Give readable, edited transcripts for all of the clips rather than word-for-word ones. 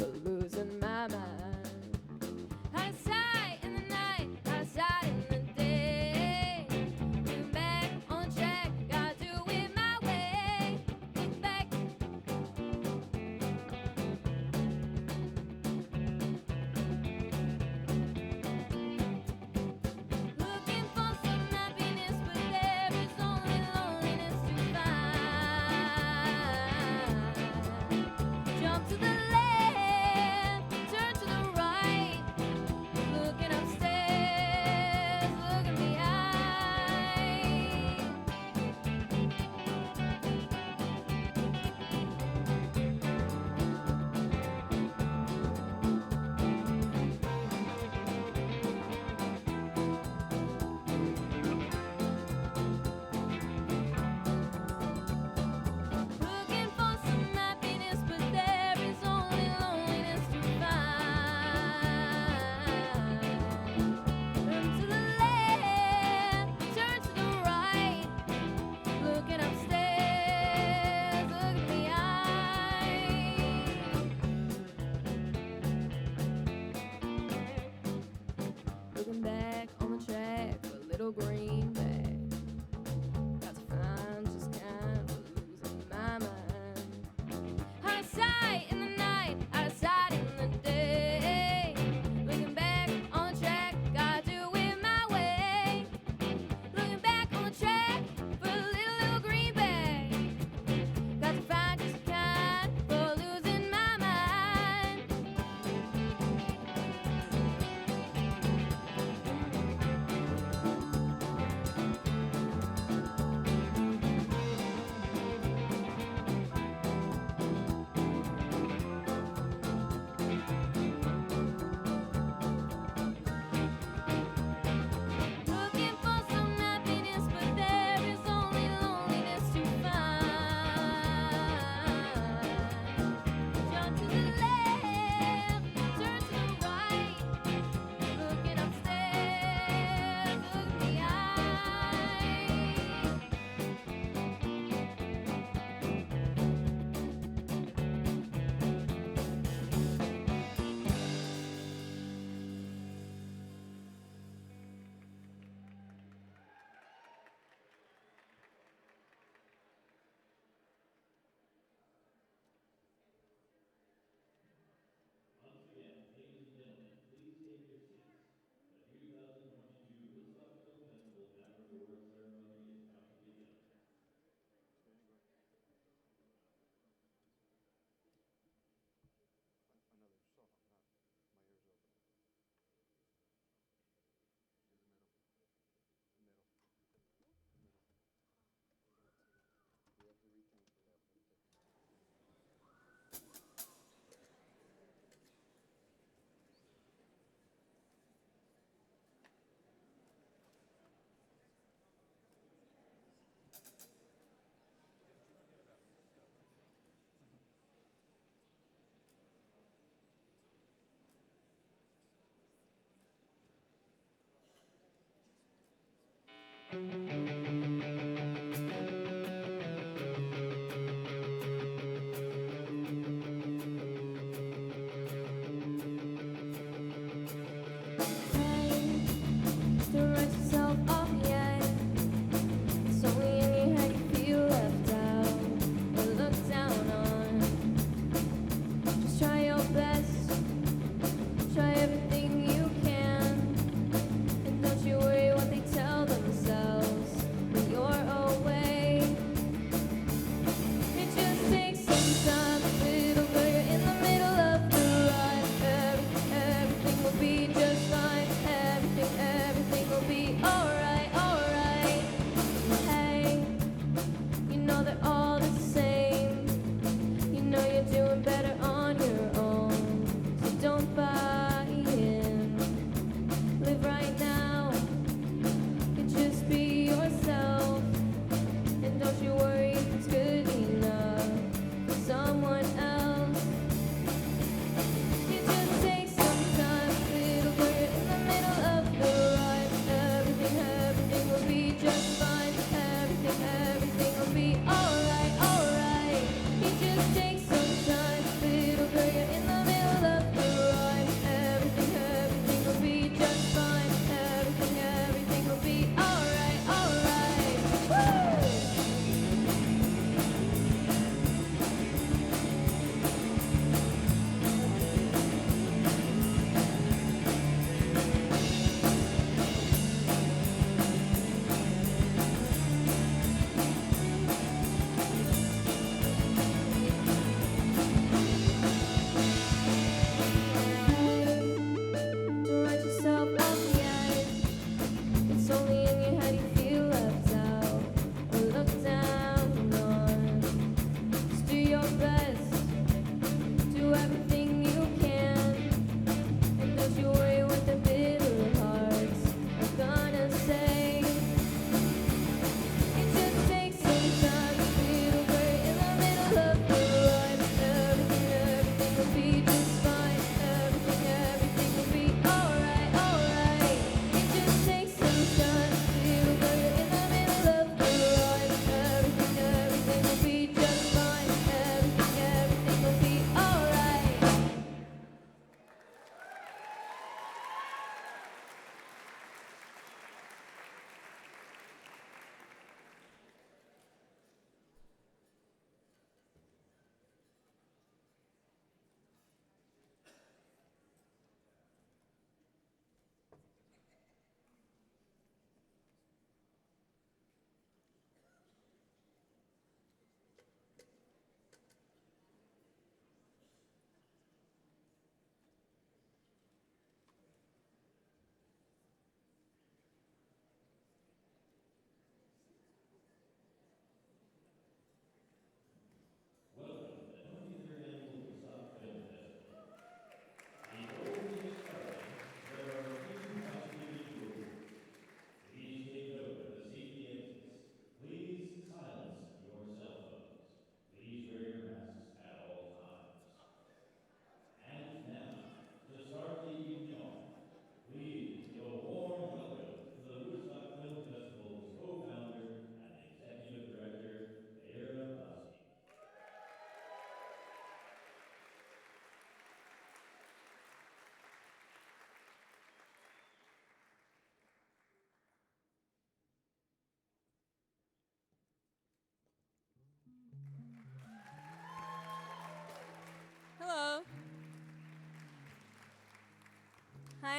but losing my mind. Outside in the night, outside in the day. Get back on track, gotta do it my way. Get back. Looking for some happiness, but there is only loneliness to find. Jump to the left, turn to the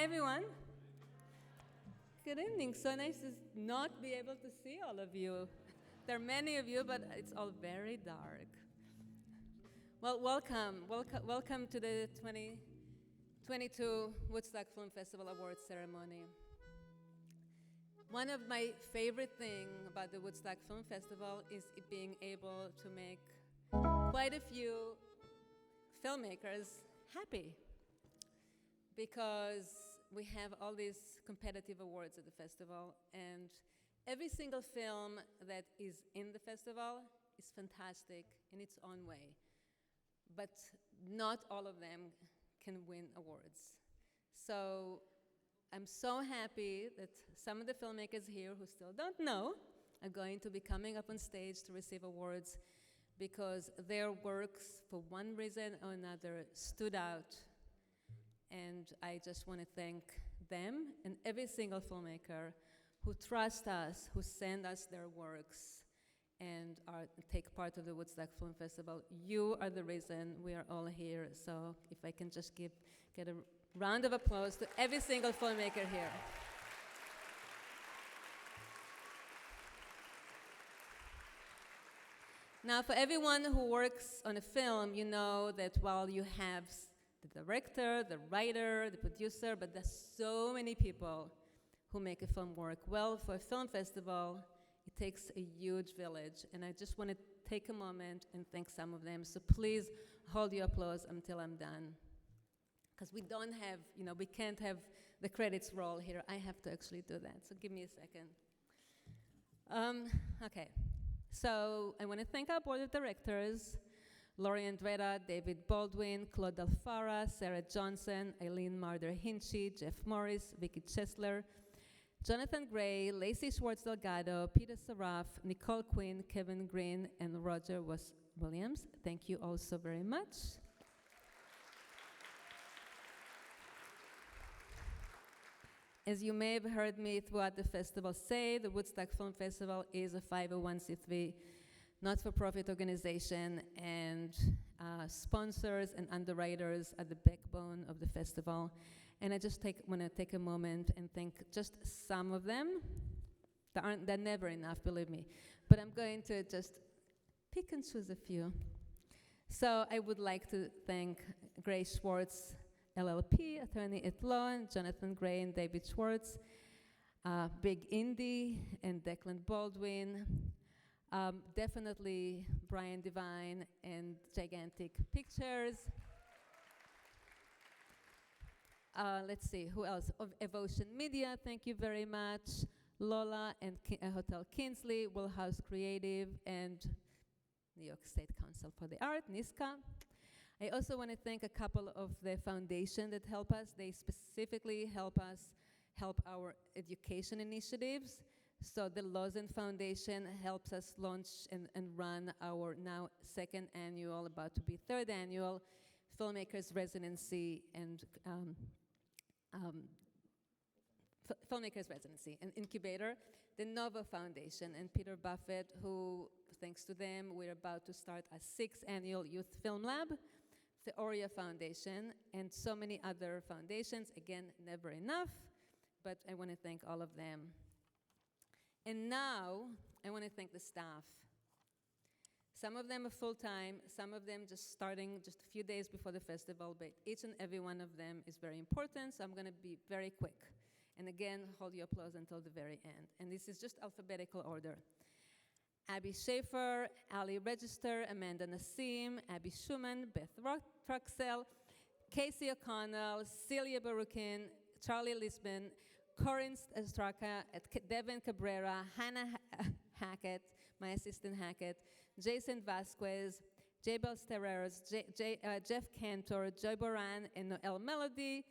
everyone. Good evening. So nice to not be able to see all of you. There are many of you, but it's all very dark. Well, welcome to the 2022 Woodstock Film Festival Awards ceremony. One of my favorite things about the Woodstock Film Festival is it being able to make quite a few filmmakers happy, because we have all these competitive awards at the festival, and every single film that is in the festival is fantastic in its own way, but not all of them can win awards. So I'm so happy that some of the filmmakers here who still don't know are going to be coming up on stage to receive awards, because their works, for one reason or another, stood out. And I just want to thank them and every single filmmaker who trust us, who send us their works, and take part of the Woodstock Film Festival. You are the reason we are all here. So if I can just get a round of applause to every single filmmaker here. Now, for everyone who works on a film, you know that while you have the director, the writer, the producer, but there's so many people who make a film work. Well, for a film festival, it takes a huge village, and I just want to take a moment and thank some of them. So please hold your applause until I'm done, because we don't have, we can't have the credits roll here. I have to actually do that, so give me a second. Okay, so I want to thank our board of directors: Laurie Andretta, David Baldwin, Claude Alfara, Sarah Johnson, Eileen Marder-Hinchy, Jeff Morris, Vicky Chesler, Jonathan Gray, Lacey Schwartz-Delgado, Peter Saraf, Nicole Quinn, Kevin Green, and Roger Williams. Thank you all so very much. As you may have heard me throughout the festival say, the Woodstock Film Festival is a 501c3 not-for-profit organization, and sponsors and underwriters are the backbone of the festival. And I just want to take a moment and thank just some of them. They're never enough, believe me. But I'm going to just pick and choose a few. So I would like to thank Grace Schwartz, LLP, attorney at law, and Jonathan Gray and David Schwartz, Big Indy and Declan Baldwin, definitely Brian Devine and Gigantic Pictures. Let's see, who else? Of Evotion Media, thank you very much. Lola and Hotel Kinsley, Willhouse Creative, and New York State Council for the Art, NYSCA. I also want to thank a couple of the foundations that help us. They specifically help our education initiatives. So the Lawson Foundation helps us launch and run our now second annual, about to be third annual, Filmmakers Residency and Filmmakers Residency and Incubator. The Nova Foundation and Peter Buffett, who, thanks to them, we're about to start our 6th annual Youth Film Lab. The Oria Foundation, and so many other foundations. Again, never enough, but I want to thank all of them. And now, I want to thank the staff. Some of them are full-time, some of them just starting just a few days before the festival, but each and every one of them is very important, so I'm going to be very quick. And again, hold your applause until the very end. And this is just alphabetical order. Abby Schaefer, Ali Register, Amanda Nassim, Abby Schumann, Beth Truxell, Casey O'Connell, Celia Barukin, Charlie Lisbon, Corinne Straka, Devin Cabrera, Hannah Hackett, my assistant Hackett, Jason Vasquez, Jabel Stereros, Jeff Cantor, Joy Boran, and Noel Melody,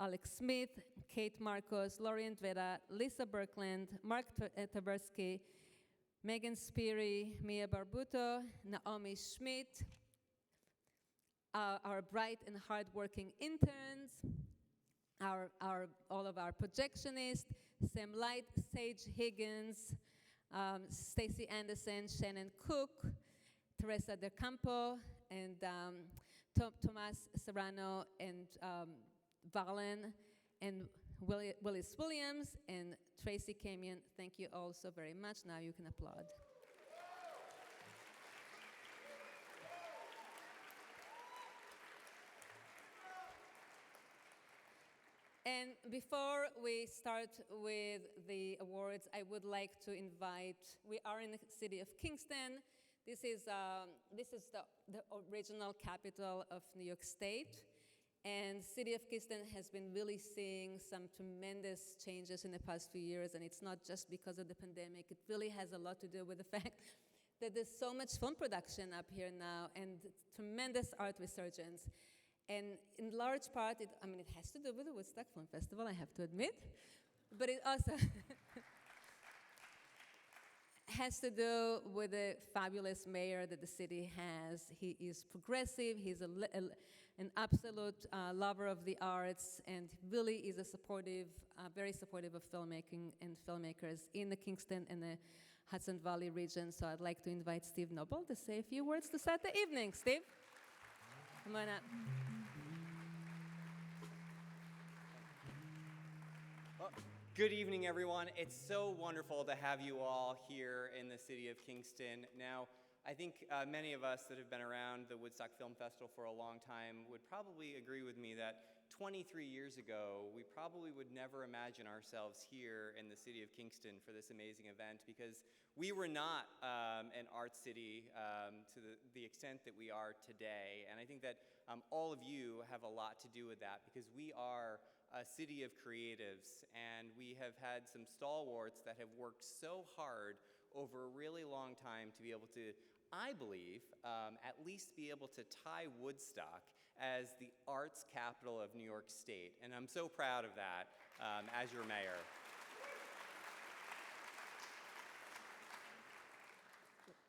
Alex Smith, Kate Marcos, Laurie Andretta, Lisa Birkland, Mark Taversky, Megan Speary, Mia Barbuto, Naomi Schmidt, our bright and hardworking interns, all of our projectionists, Sam Light, Sage Higgins, Stacy Anderson, Shannon Cook, Teresa De Campo, and Tomas Serrano, and Valen, and Willis Williams and Tracy Camion. Thank you all so very much. Now you can applaud. And before we start with the awards, I would like to invite, we are in the city of Kingston. This is the original capital of New York State. And city of Kingston has been really seeing some tremendous changes in the past few years, and it's not just because of the pandemic. It really has a lot to do with the fact that there's so much film production up here now and tremendous art resurgence. And in large part, it has to do with the Woodstock Film Festival, I have to admit, but it also has to do with the fabulous mayor that the city has. He is progressive, he's an absolute lover of the arts, and really is a supportive, very supportive of filmmaking and filmmakers in the Kingston and the Hudson Valley region. So I'd like to invite Steve Noble to say a few words to start the evening. Steve, come on up. Good evening, everyone. It's so wonderful to have you all here in the city of Kingston. Now, I think many of us that have been around the Woodstock Film Festival for a long time would probably agree with me that 23 years ago, we probably would never imagine ourselves here in the city of Kingston for this amazing event, because we were not an art city to the extent that we are today. And I think that all of you have a lot to do with that, because we are a city of creatives, and we have had some stalwarts that have worked so hard over a really long time to be able to, I believe, at least be able to tie Woodstock as the arts capital of New York State. And I'm so proud of that as your mayor.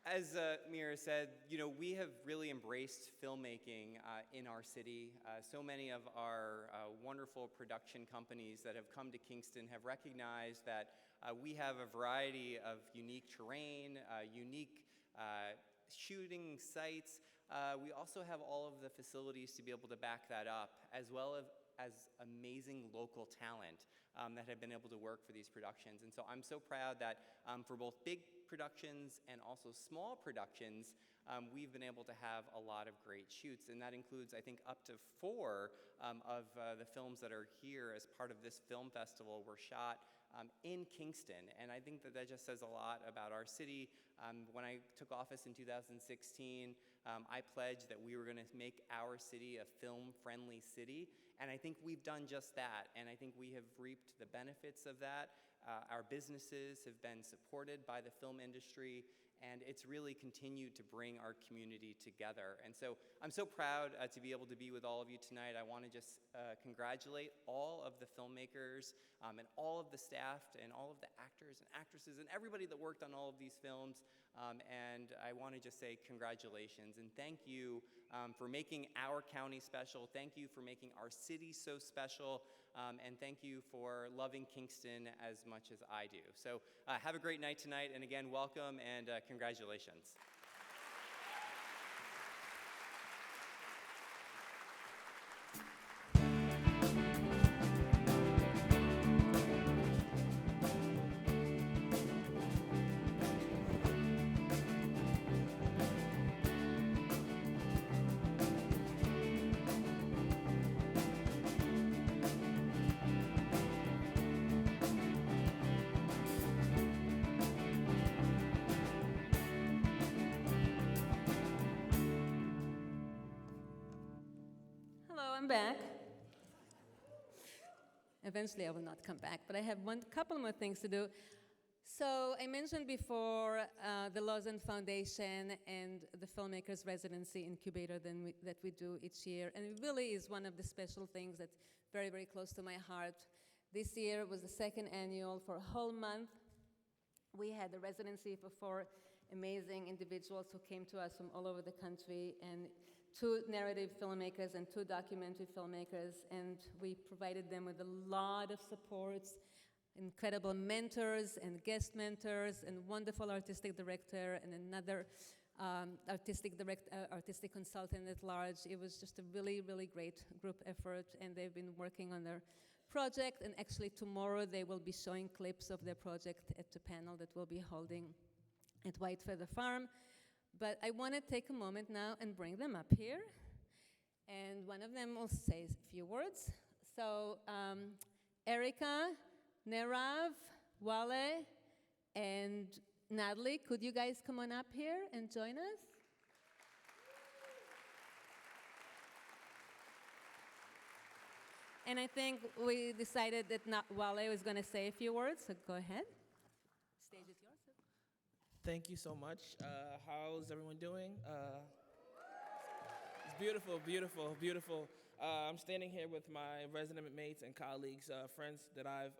As Mira said, we have really embraced filmmaking in our city. So many of our wonderful production companies that have come to Kingston have recognized that we have a variety of unique terrain, unique shooting sites. We also have all of the facilities to be able to back that up, as well as amazing local talent that have been able to work for these productions. And so I'm so proud that for both big productions and also small productions, we've been able to have a lot of great shoots. And that includes, I think, up to 4 of the films that are here as part of this film festival were shot in Kingston. And I think that just says a lot about our city. When I took office in 2016, I pledged that we were going to make our city a film-friendly city. And I think we've done just that. And I think we have reaped the benefits of that. Our businesses have been supported by the film industry, and it's really continued to bring our community together. And so I'm so proud to be able to be with all of you tonight. I want to just congratulate all of the filmmakers and all of the staff and all of the actors and actresses and everybody that worked on all of these films. And I want to just say congratulations and thank you for making our county special. Thank you for making our city so special. And thank you for loving Kingston as much as I do. So have a great night tonight, and again, welcome and congratulations. I'm back. Eventually I will not come back, but I have couple more things to do. So I mentioned before the Lausanne Foundation and the Filmmakers Residency Incubator that we do each year, and it really is one of the special things that's very, very close to my heart. This year was the second annual for a whole month. We had a residency for 4 amazing individuals who came to us from all over the country, and 2 narrative filmmakers and 2 documentary filmmakers, and we provided them with a lot of supports, incredible mentors and guest mentors, and wonderful artistic director, and another artistic consultant at large. It was just a really, really great group effort, and they've been working on their project, and actually tomorrow they will be showing clips of their project at the panel that we'll be holding at White Feather Farm. But I want to take a moment now and bring them up here, and one of them will say a few words. So Erica, Nerav, Wale, and Natalie, could you guys come on up here and join us? And I think we decided that Wale was going to say a few words, so go ahead. Stage is yours. Thank you so much. How's everyone doing? It's beautiful, beautiful, beautiful. I'm standing here with my resident mates and colleagues, friends that I've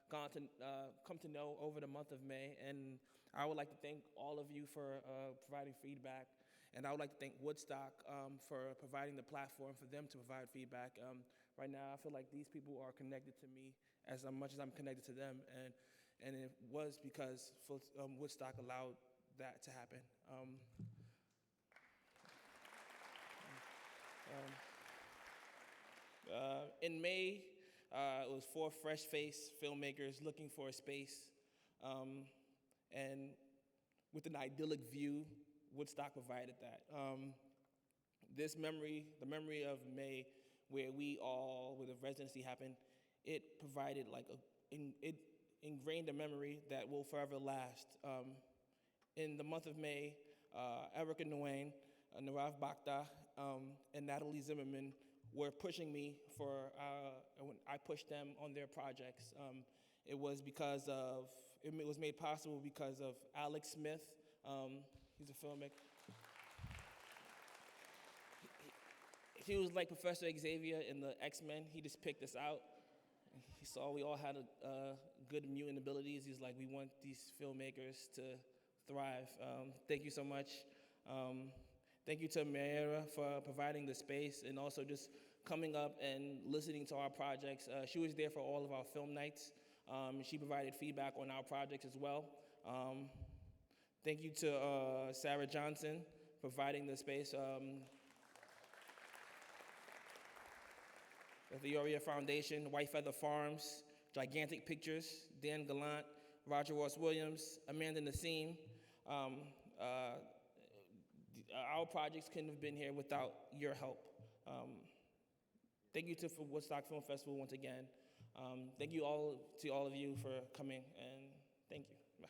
come to know over the month of May, and I would like to thank all of you for providing feedback, and I would like to thank Woodstock for providing the platform for them to provide feedback. Right now, I feel like these people are connected to me as much as I'm connected to them, and it was because Woodstock allowed that to happen. In May, it was 4 fresh-faced filmmakers looking for a space, and with an idyllic view, Woodstock provided that. This memory, the memory of May, where the residency happened, it provided it ingrained a memory that will forever last. In the month of May, Erica Nguyen, Narav Bhakta, and Natalie Zimmerman were pushing me when I pushed them on their projects. It was made possible because of Alex Smith. He's a filmmaker. He was like Professor Xavier in the X-Men. He just picked us out. He saw we all had good mutant abilities. He's like, we want these filmmakers to thrive. Thank you so much. Thank you to Mayra for providing the space and also just coming up and listening to our projects. She was there for all of our film nights. She provided feedback on our projects as well. Thank you to Sarah Johnson for providing the space. The Ioria Foundation, White Feather Farms, Gigantic Pictures, Dan Gallant, Roger Ross Williams, Amanda Nassim. Our projects couldn't have been here without your help. Thank you to Woodstock Film Festival once again. Thank you to all of you for coming, and thank you. Bye.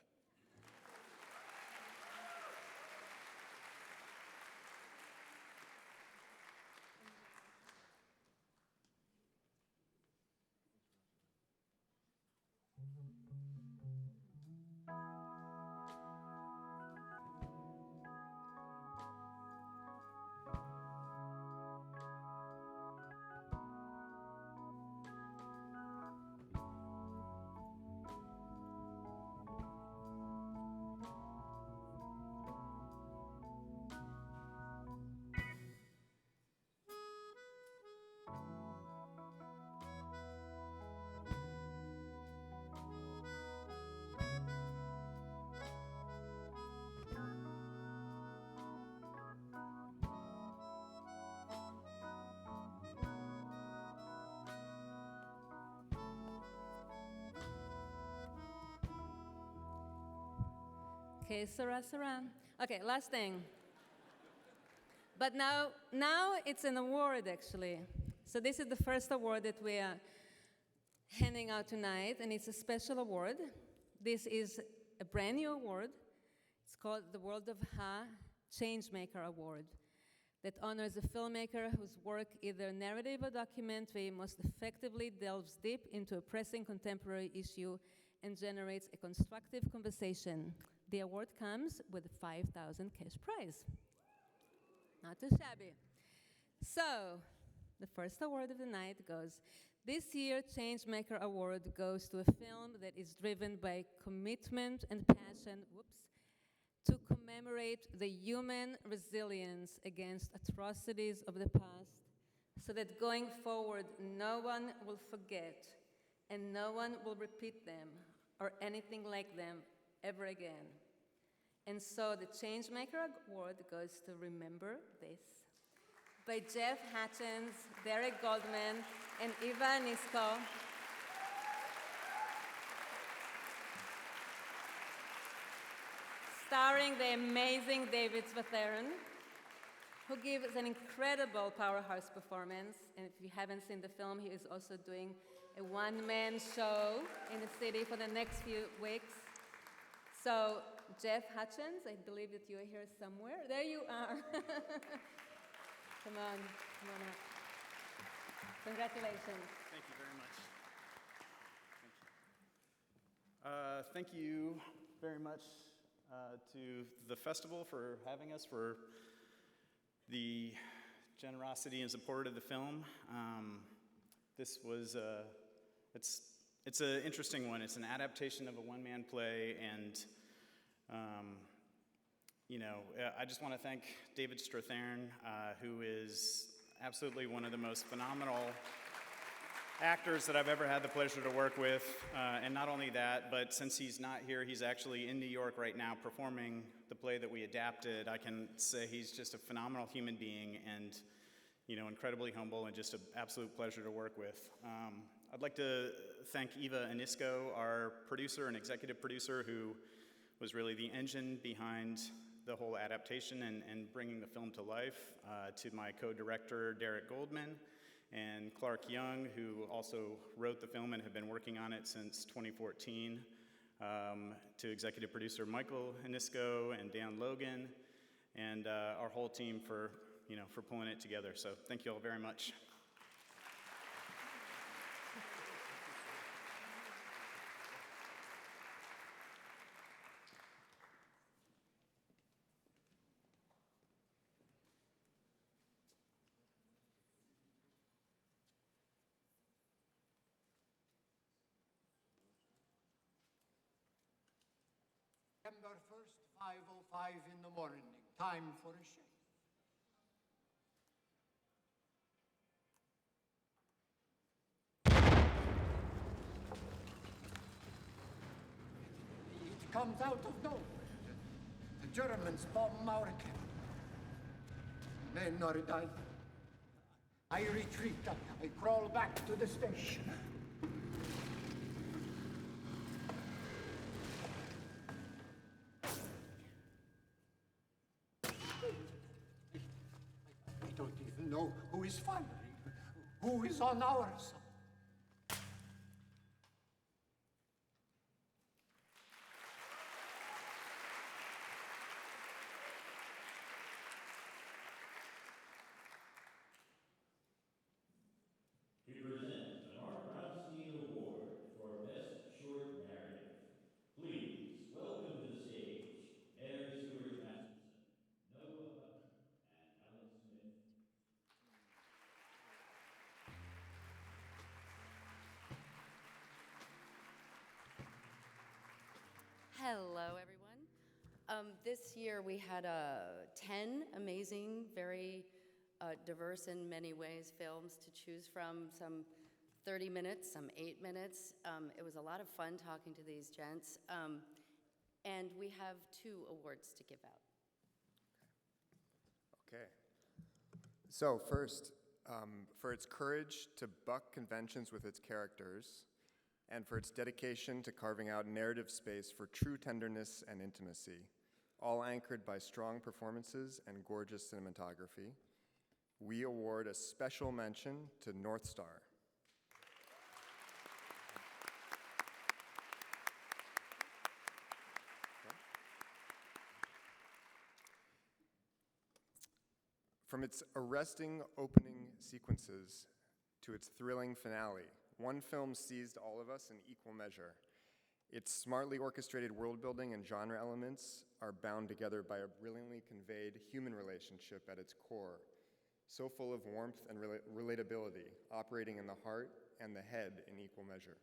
Okay, Sarah. Okay, last thing. But now it's an award, actually. So this is the first award that we are handing out tonight, and it's a special award. This is a brand new award. It's called the World of Ha Changemaker Award, that honors a filmmaker whose work, either narrative or documentary, most effectively delves deep into a pressing contemporary issue and generates a constructive conversation. The award comes with a 5,000 cash prize. Not too shabby. So, the first award of the night goes, this year Changemaker Award goes to a film that is driven by commitment and passion, to commemorate the human resilience against atrocities of the past, so that going forward no one will forget and no one will repeat them or anything like them ever again. And so the Changemaker Award goes to Remember This, by Jeff Hutchins, Derek Goldman, and Eva Nisko. starring the amazing David Svatherin, who gives an incredible powerhouse performance. And if you haven't seen the film, he is also doing a one-man show in the city for the next few weeks. So, Jeff Hutchins, I believe that you are here somewhere. There you are. Come on up. Congratulations. Thank you very much. Thank you very much to the festival for having us, for the generosity and support of the film. This was, it's an interesting one. It's an adaptation of a one-man play, and I just want to thank David Strathairn, who is absolutely one of the most phenomenal actors that I've ever had the pleasure to work with. And not only that, but since he's not here, he's actually in New York right now performing the play that we adapted. I can say he's just a phenomenal human being and, incredibly humble and just an absolute pleasure to work with. I'd like to thank Eva Anisco, our producer and executive producer, who was really the engine behind the whole adaptation and bringing the film to life, to my co-director, Derek Goldman, and Clark Young, who also wrote the film and have been working on it since 2014, to executive producer Michael Anisco and Dan Logan, and our whole team for pulling it together. So thank you all very much. September 1st, 5:05 in the morning. Time for a shake. It comes out of nowhere. The Germans bomb our camp. Men are dying. I retreat. I crawl back to the station. I don't even know who is firing, who is on our side. We present the Mark Braunstein Award for Best Short Narrative. Please welcome to the stage Mary Stewart Rasmussen, Noah Hutton, and Alex Smith. Hello, everyone. This year we had 10 amazing, very diverse in many ways films to choose from, some 30 minutes, some 8 minutes. It was a lot of fun talking to these gents. And we have 2 awards to give out. Okay. So first, for its courage to buck conventions with its characters, and for its dedication to carving out narrative space for true tenderness and intimacy, all anchored by strong performances and gorgeous cinematography, we award a special mention to North Star. From its arresting opening sequences to its thrilling finale, one film seized all of us in equal measure. Its smartly orchestrated world building and genre elements are bound together by a brilliantly conveyed human relationship at its core, so full of warmth and relatability, operating in the heart and the head in equal measure.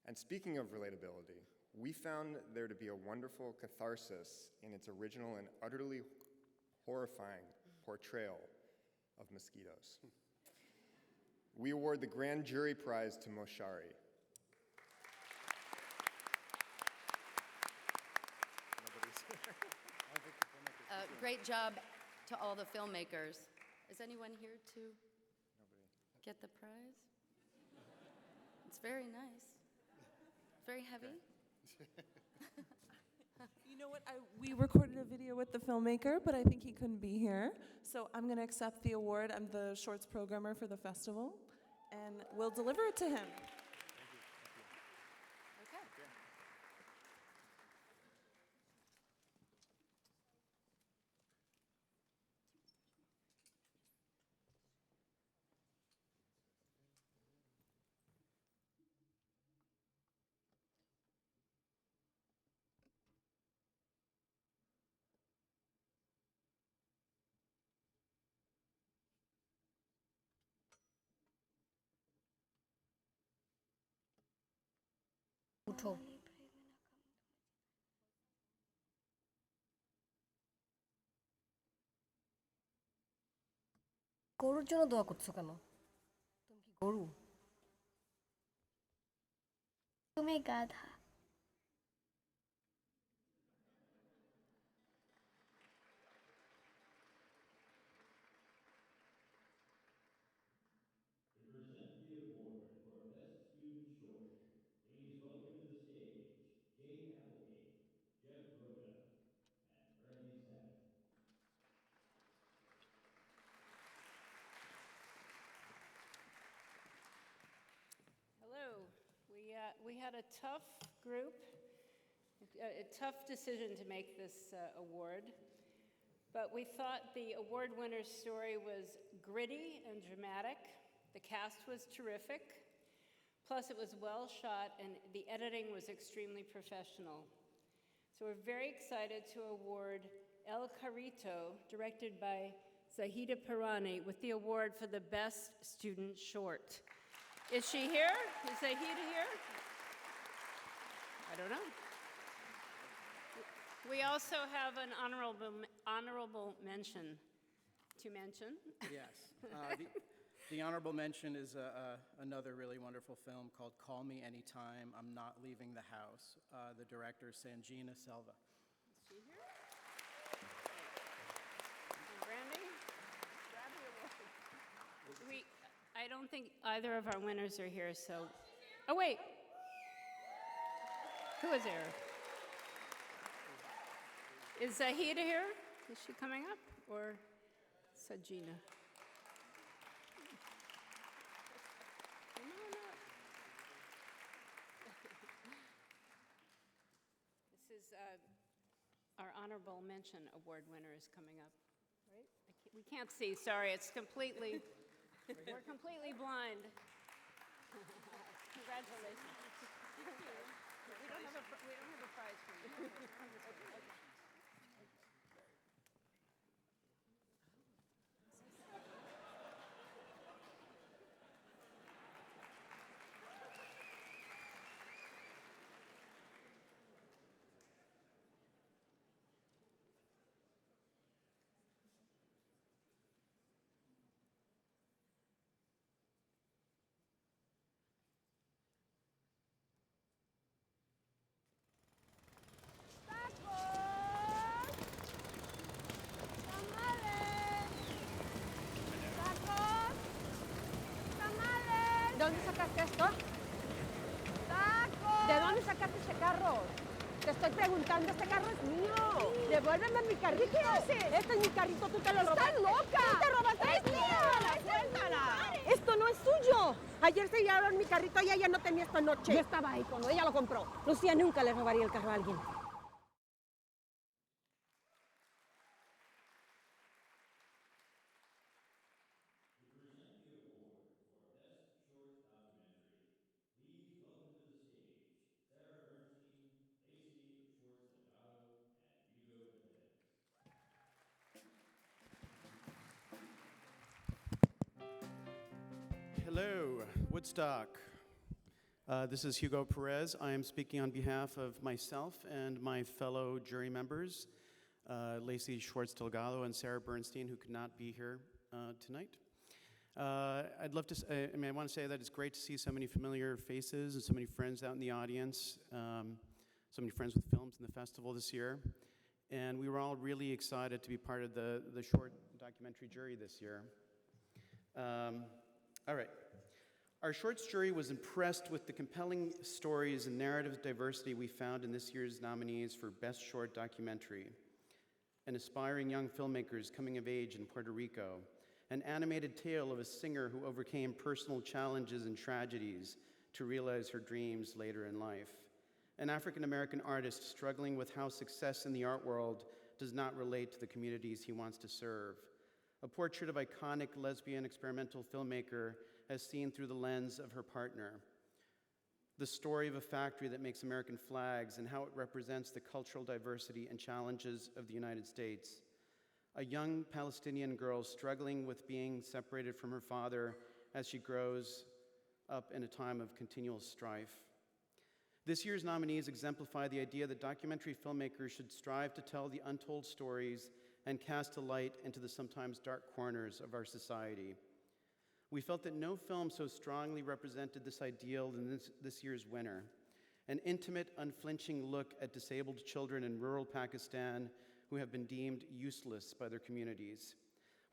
And speaking of relatability, we found there to be a wonderful catharsis in its original and utterly horrifying portrayal of mosquitoes. We award the Grand Jury Prize to Moshari. Great job to all the filmmakers. Is anyone here to get the prize? It's very nice. Very heavy. You know what? We recorded a video with the filmmaker, but I think he couldn't be here. So I'm going to accept the award. I'm the Schwartz programmer for the festival, and we'll deliver it to him. উঠো গরুর জন্য দোয়া করছো কেন? তুমি কি গরু? তুমি গাধা। To present the award for Best Student Short, please welcome to the stage Jake Applegate, Jeff Rhoda, and Bernie Savage. Hello. We had a tough group, a tough decision to make this award, but we thought the award winner's story was gritty and dramatic. The cast was terrific. Plus, it was well shot and the editing was extremely professional. So we're very excited to award El Carrito, directed by Zahida Pirani, with the award for the Best Student Short. Is she here? Is Zahida here? I don't know. We also have an honorable mention to mention. Yes. The honorable mention is another really wonderful film called Call Me Anytime, I'm Not Leaving the House. The director, Sanjina Selva. Is she here? And Brandy? Grab the award. I don't think either of our winners are here, so. Oh, wait. Who is there? Is Zahida here? Is she coming up? Or Sajina? Come on up. This is our honorable mention award winner is coming up, right? We can't see, sorry, it's completely, we're completely blind. Congratulations. We don't have a prize for you. Okay. ¿De dónde sacaste esto? ¡Taco! ¿De dónde sacaste ese carro? Te estoy preguntando, este carro es mío. Devuélveme mi carrito. ¿Qué haces? Este es mi carrito, tú te lo robaste. ¡Estás loca! ¿Tú te robaste? ¡Es mío! ¡Suéltala! Esto no es suyo. Ayer se llevaron mi carrito y ella no tenía esta noche. Yo estaba ahí cuando ella lo compró. Lucía nunca le robaría el carro a alguien. Hello, Woodstock. This is Hugo Perez. I am speaking on behalf of myself and my fellow jury members, Lacey Schwartz Delgado and Sarah Bernstein, who could not be here tonight. I'd love to say, I want to say that it's great to see so many familiar faces and so many friends out in the audience, so many friends with films in the festival this year. And we were all really excited to be part of the short documentary jury this year. All right. Our shorts jury was impressed with the compelling stories and narrative diversity we found in this year's nominees for Best Short Documentary: an aspiring young filmmakers coming of age in Puerto Rico, an animated tale of a singer who overcame personal challenges and tragedies to realize her dreams later in life, an African-American artist struggling with how success in the art world does not relate to the communities he wants to serve, a portrait of iconic lesbian experimental filmmaker as seen through the lens of her partner, the story of a factory that makes American flags and how it represents the cultural diversity and challenges of the United States, a young Palestinian girl struggling with being separated from her father as she grows up in a time of continual strife. This year's nominees exemplify the idea that documentary filmmakers should strive to tell the untold stories and cast a light into the sometimes dark corners of our society. We felt that no film so strongly represented this ideal than this year's winner, an intimate, unflinching look at disabled children in rural Pakistan who have been deemed useless by their communities.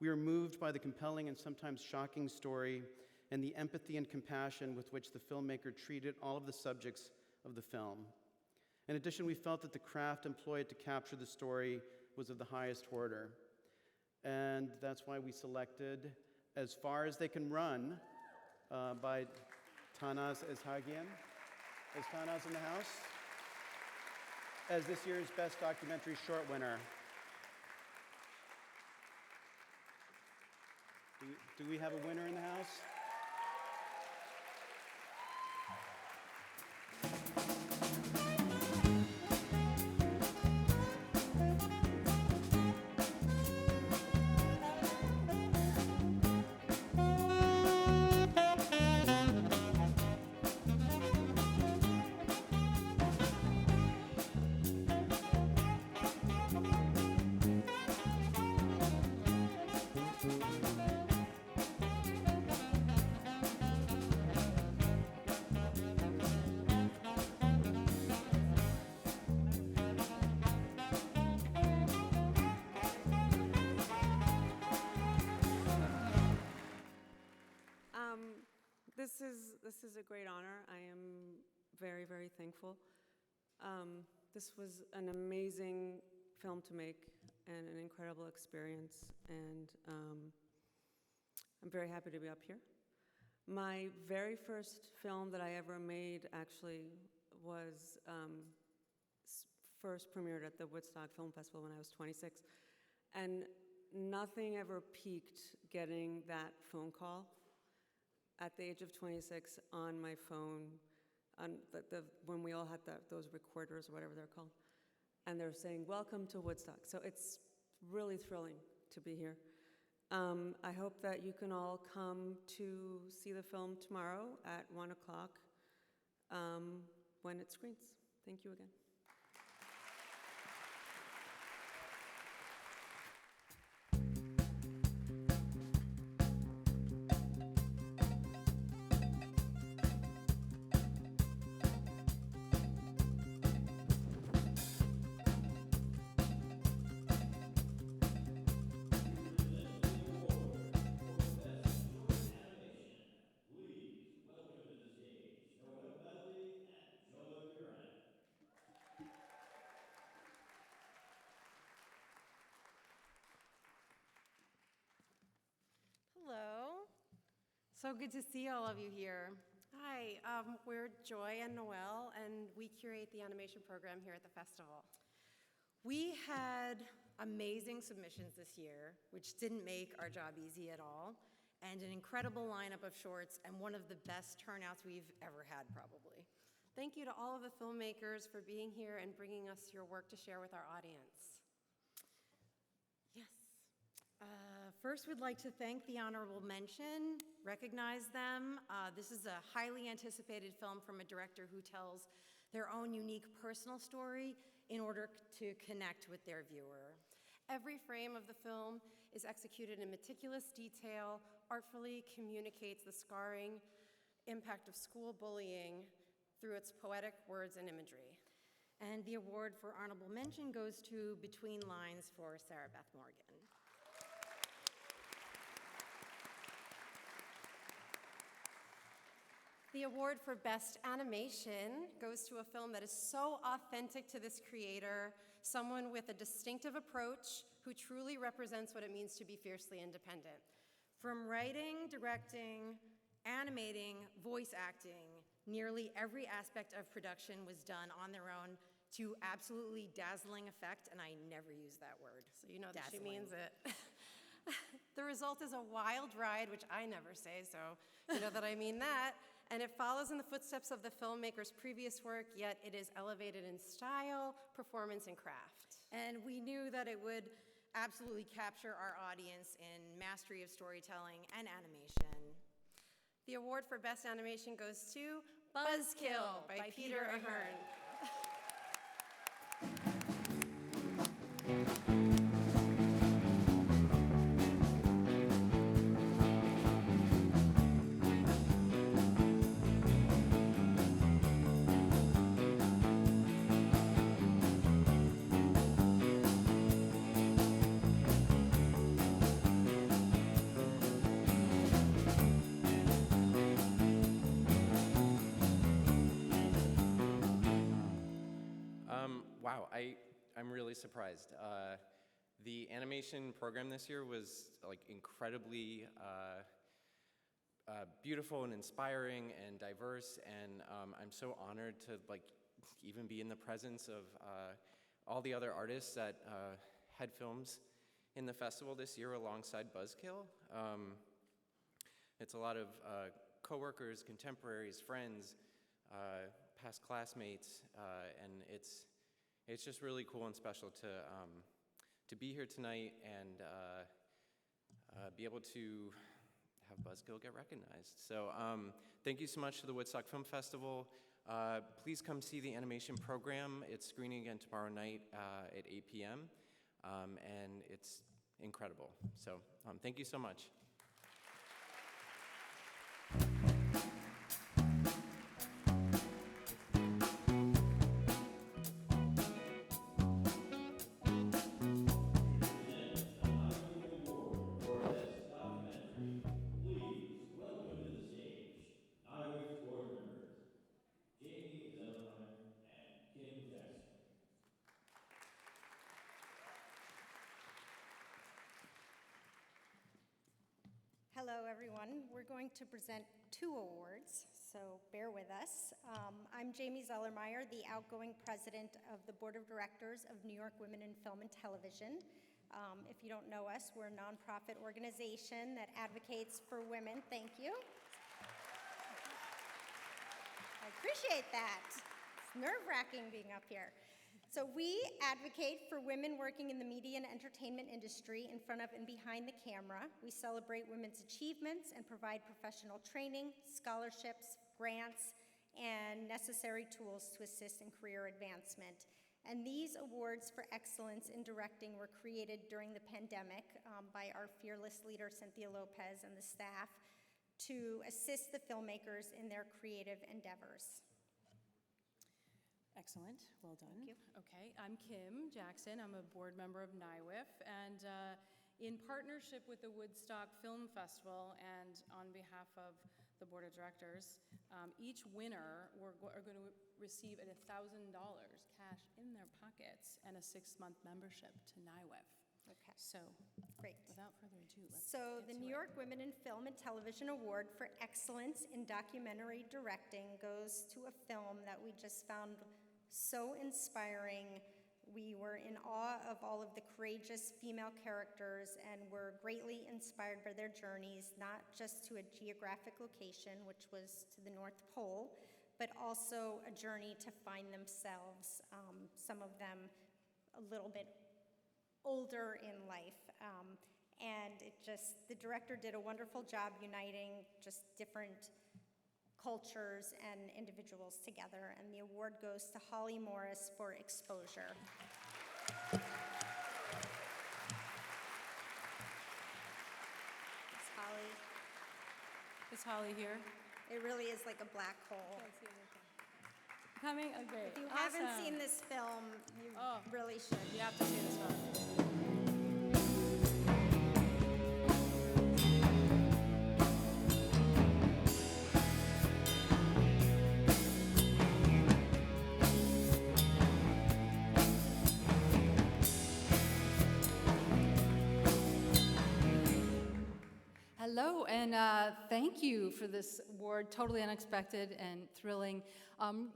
We are moved by the compelling and sometimes shocking story and the empathy and compassion with which the filmmaker treated all of the subjects of the film. In addition, we felt that the craft employed to capture the story was of the highest order. And that's why we selected As Far as They Can Run by Tanaz Ezhagian. Is Tanaz in the house? As this year's Best Documentary Short winner. Do we have a winner in the house? This is a great honor. I am very, very thankful. This was an amazing film to make and an incredible experience, and I'm very happy to be up here. My very first film that I ever made actually was first premiered at the Woodstock Film Festival when I was 26, and nothing ever peaked getting that phone call at the age of 26 on my phone, on when we all had those recorders or whatever they're called, and they're saying, "Welcome to Woodstock." So it's really thrilling to be here. I hope that you can all come to see the film tomorrow at 1 o'clock when it screens. Thank you again. Hello. So good to see all of you here. Hi, we're Joy and Noelle, and we curate the animation program here at the festival. We had amazing submissions this year, which didn't make our job easy at all, and an incredible lineup of shorts and one of the best turnouts we've ever had, probably. Thank you to all of the filmmakers for being here and bringing us your work to share with our audience. Yes. First, we'd like to thank the honorable mention, recognize them. This is a highly anticipated film from a director who tells their own unique personal story in order to connect with their viewer. Every frame of the film is executed in meticulous detail, artfully communicates the scarring impact of school bullying through its poetic words and imagery. And the award for honorable mention goes to Between Lines for Sarah Beth Morgan. The award for Best Animation goes to a film that is so authentic to this creator, someone with a distinctive approach who truly represents what it means to be fiercely independent. From writing, directing, animating, voice acting, nearly every aspect of production was done on their own to absolutely dazzling effect, and I never use that word. So you know that she means it. The result is a wild ride, which I never say, so you know that I mean that. And it follows in the footsteps of the filmmaker's previous work, yet it is elevated in style, performance, and craft. And we knew that it would absolutely capture our audience in mastery of storytelling and animation. The award for Best Animation goes to Buzzkill by Peter Ahern. Wow, I'm really surprised. The animation program this year was like incredibly beautiful and inspiring and diverse, and I'm so honored to like even be in the presence of all the other artists that had films in the festival this year alongside Buzzkill. It's a lot of coworkers, contemporaries, friends, past classmates, and it's just really cool and special to be here tonight and be able to have Buzzkill get recognized. So thank you so much to the Woodstock Film Festival. Please come see the animation program. It's screening again tomorrow night at 8 p.m. And it's incredible. So thank you so much. Hello, everyone. We're going to present 2 awards, so bear with us. I'm Jamie Zellermeyer, the outgoing president of the Board of Directors of New York Women in Film and Television. If you don't know us, we're a nonprofit organization that advocates for women. Thank you. I appreciate that. It's nerve-wracking being up here. So we advocate for women working in the media and entertainment industry in front of and behind the camera. We celebrate women's achievements and provide professional training, scholarships, grants, and necessary tools to assist in career advancement. And these awards for excellence in directing were created during the pandemic by our fearless leader, Cynthia Lopez, and the staff to assist the filmmakers in their creative endeavors. Excellent, well done. Thank you. Okay, I'm Kim Jackson. I'm a board member of NYWIFT, and in partnership with the Woodstock Film Festival and on behalf of the board of directors, each winner are going to receive $1,000 cash in their pockets and a 6-month membership to NYWIFT. Okay. So, great. Without further ado, let's So get the to New it. York Women in Film and Television Award for Excellence in Documentary Directing goes to a film that we just found so inspiring. We were in awe of all of the courageous female characters and were greatly inspired by their journeys, not just to a geographic location, which was to the North Pole, but also a journey to find themselves, some of them a little bit older in life. And the director did a wonderful job uniting just different cultures and individuals together, and the award goes to Holly Morris for Exposure. It's Holly. Is Holly here? It really is like a black hole. Coming? Oh, great. If you Awesome. haven't seen this film, you really should. You have to see this film. Hello, and thank you for this award. Totally unexpected and thrilling.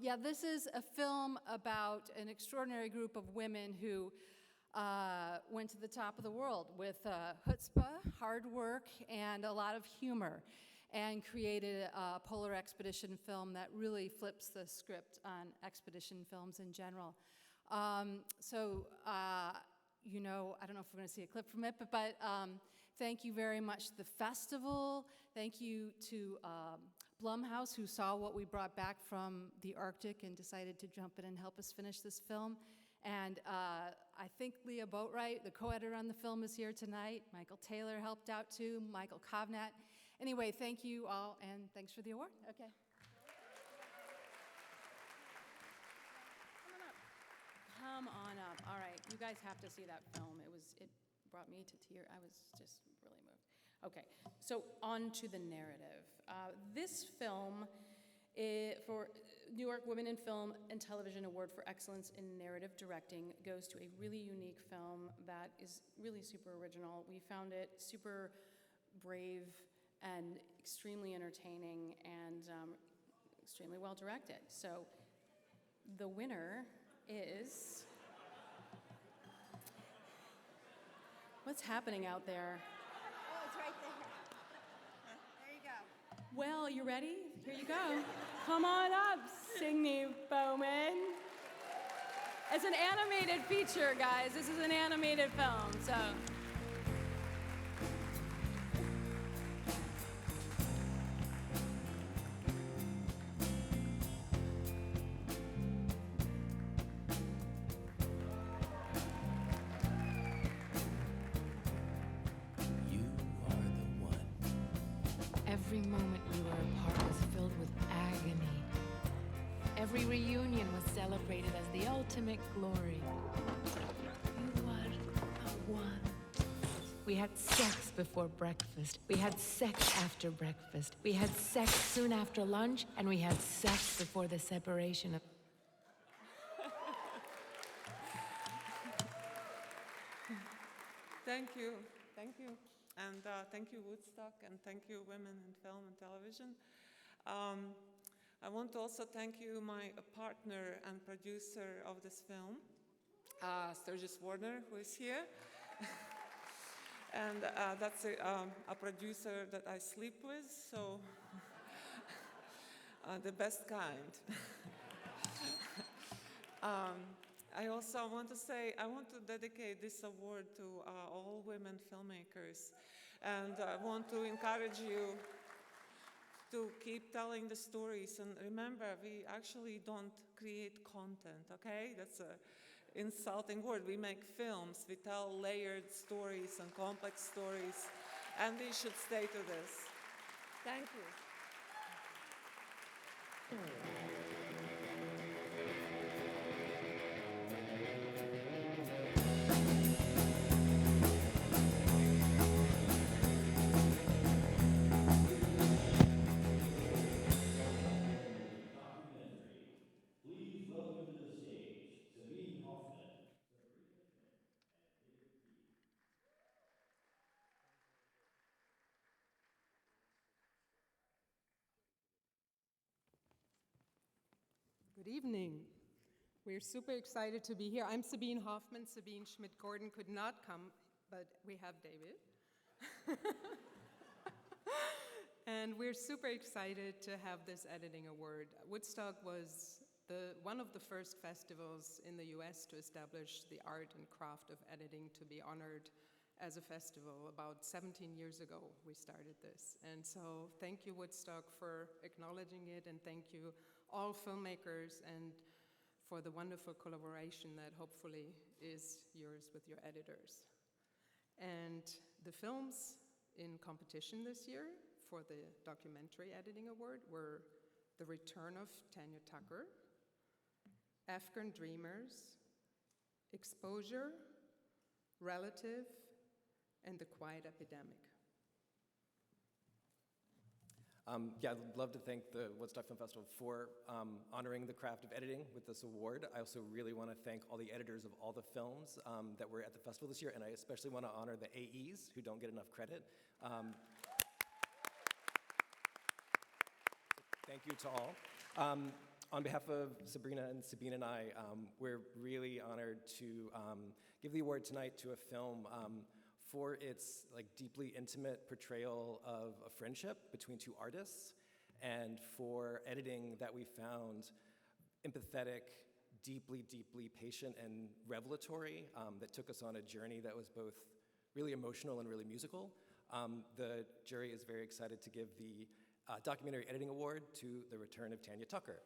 Yeah, this is a film about an extraordinary group of women who went to the top of the world with chutzpah, hard work, and a lot of humor, and created a polar expedition film that really flips the script on expedition films in general. You know, I don't know if we're going to see a clip from it, but thank you very much to the festival. Thank you to Blumhouse, who saw what we brought back from the Arctic and decided to jump in and help us finish this film. And I think Leah Boatwright, the co-editor on the film, is here tonight. Michael Taylor helped out too, Michael Kovnat. Anyway, thank you all, and thanks for the award. Okay. Come on up. All right, you guys have to see that film. It brought me to tears. I was just really moved. Okay, so on to the narrative. This film for New York Women in Film and Television Award for Excellence in Narrative Directing goes to a really unique film that is really super original. We found it super brave and extremely entertaining and extremely well directed. So the winner is... What's happening out there? Oh, it's right there. There you go. Well, you ready? Here you go. Come on up, Signe Bowman. It's an animated feature, guys. This is an animated film, so... Every moment we were apart was filled with agony. Every reunion was celebrated as the ultimate glory. You are the one. We had sex before breakfast. We had sex after breakfast. We had sex soon after lunch, and we had sex before the separation of... Thank you. Thank you. And thank you, Woodstock, and thank you, Women in Film and Television. I want to also thank you, my partner and producer of this film, Sturgis Warner, who is here. And that's a producer that I sleep with, so the best kind. I also want to say, I want to dedicate this award to all women filmmakers. And I want to encourage you to keep telling the stories. And remember, we actually don't create content, okay? That's an insulting word. We make films. We tell layered stories and complex stories. And we should stay to this. Thank you. Good evening. We're super excited to be here. I'm Sabine Hoffman. Sabine Schmidt-Gordon could not come, but we have David. And we're super excited to have this editing award. Woodstock was one of the first festivals in the US to establish the art and craft of editing to be honored as a festival. About 17 years ago, we started this. And so thank you, Woodstock, for acknowledging it, and thank you all filmmakers and for the wonderful collaboration that hopefully is yours with your editors. And the films in competition this year for the Documentary Editing Award were The Return of Tanya Tucker, Afghan Dreamers, Exposure, Relative, and The Quiet Epidemic. Yeah, I'd love to thank the Woodstock Film Festival for honoring the craft of editing with this award. I also really want to thank all the editors of all the films that were at the festival this year, and I especially want to honor the AEs who don't get enough credit. Thank you to all. On behalf of Sabrina and Sabine and I, we're really honored to give the award tonight to a film for its deeply intimate portrayal of a friendship between two artists, and for editing that we found empathetic, deeply, deeply patient and revelatory, that took us on a journey that was both really emotional and really musical. The jury is very excited to give the Documentary Editing Award to the return of Tanya Tucker.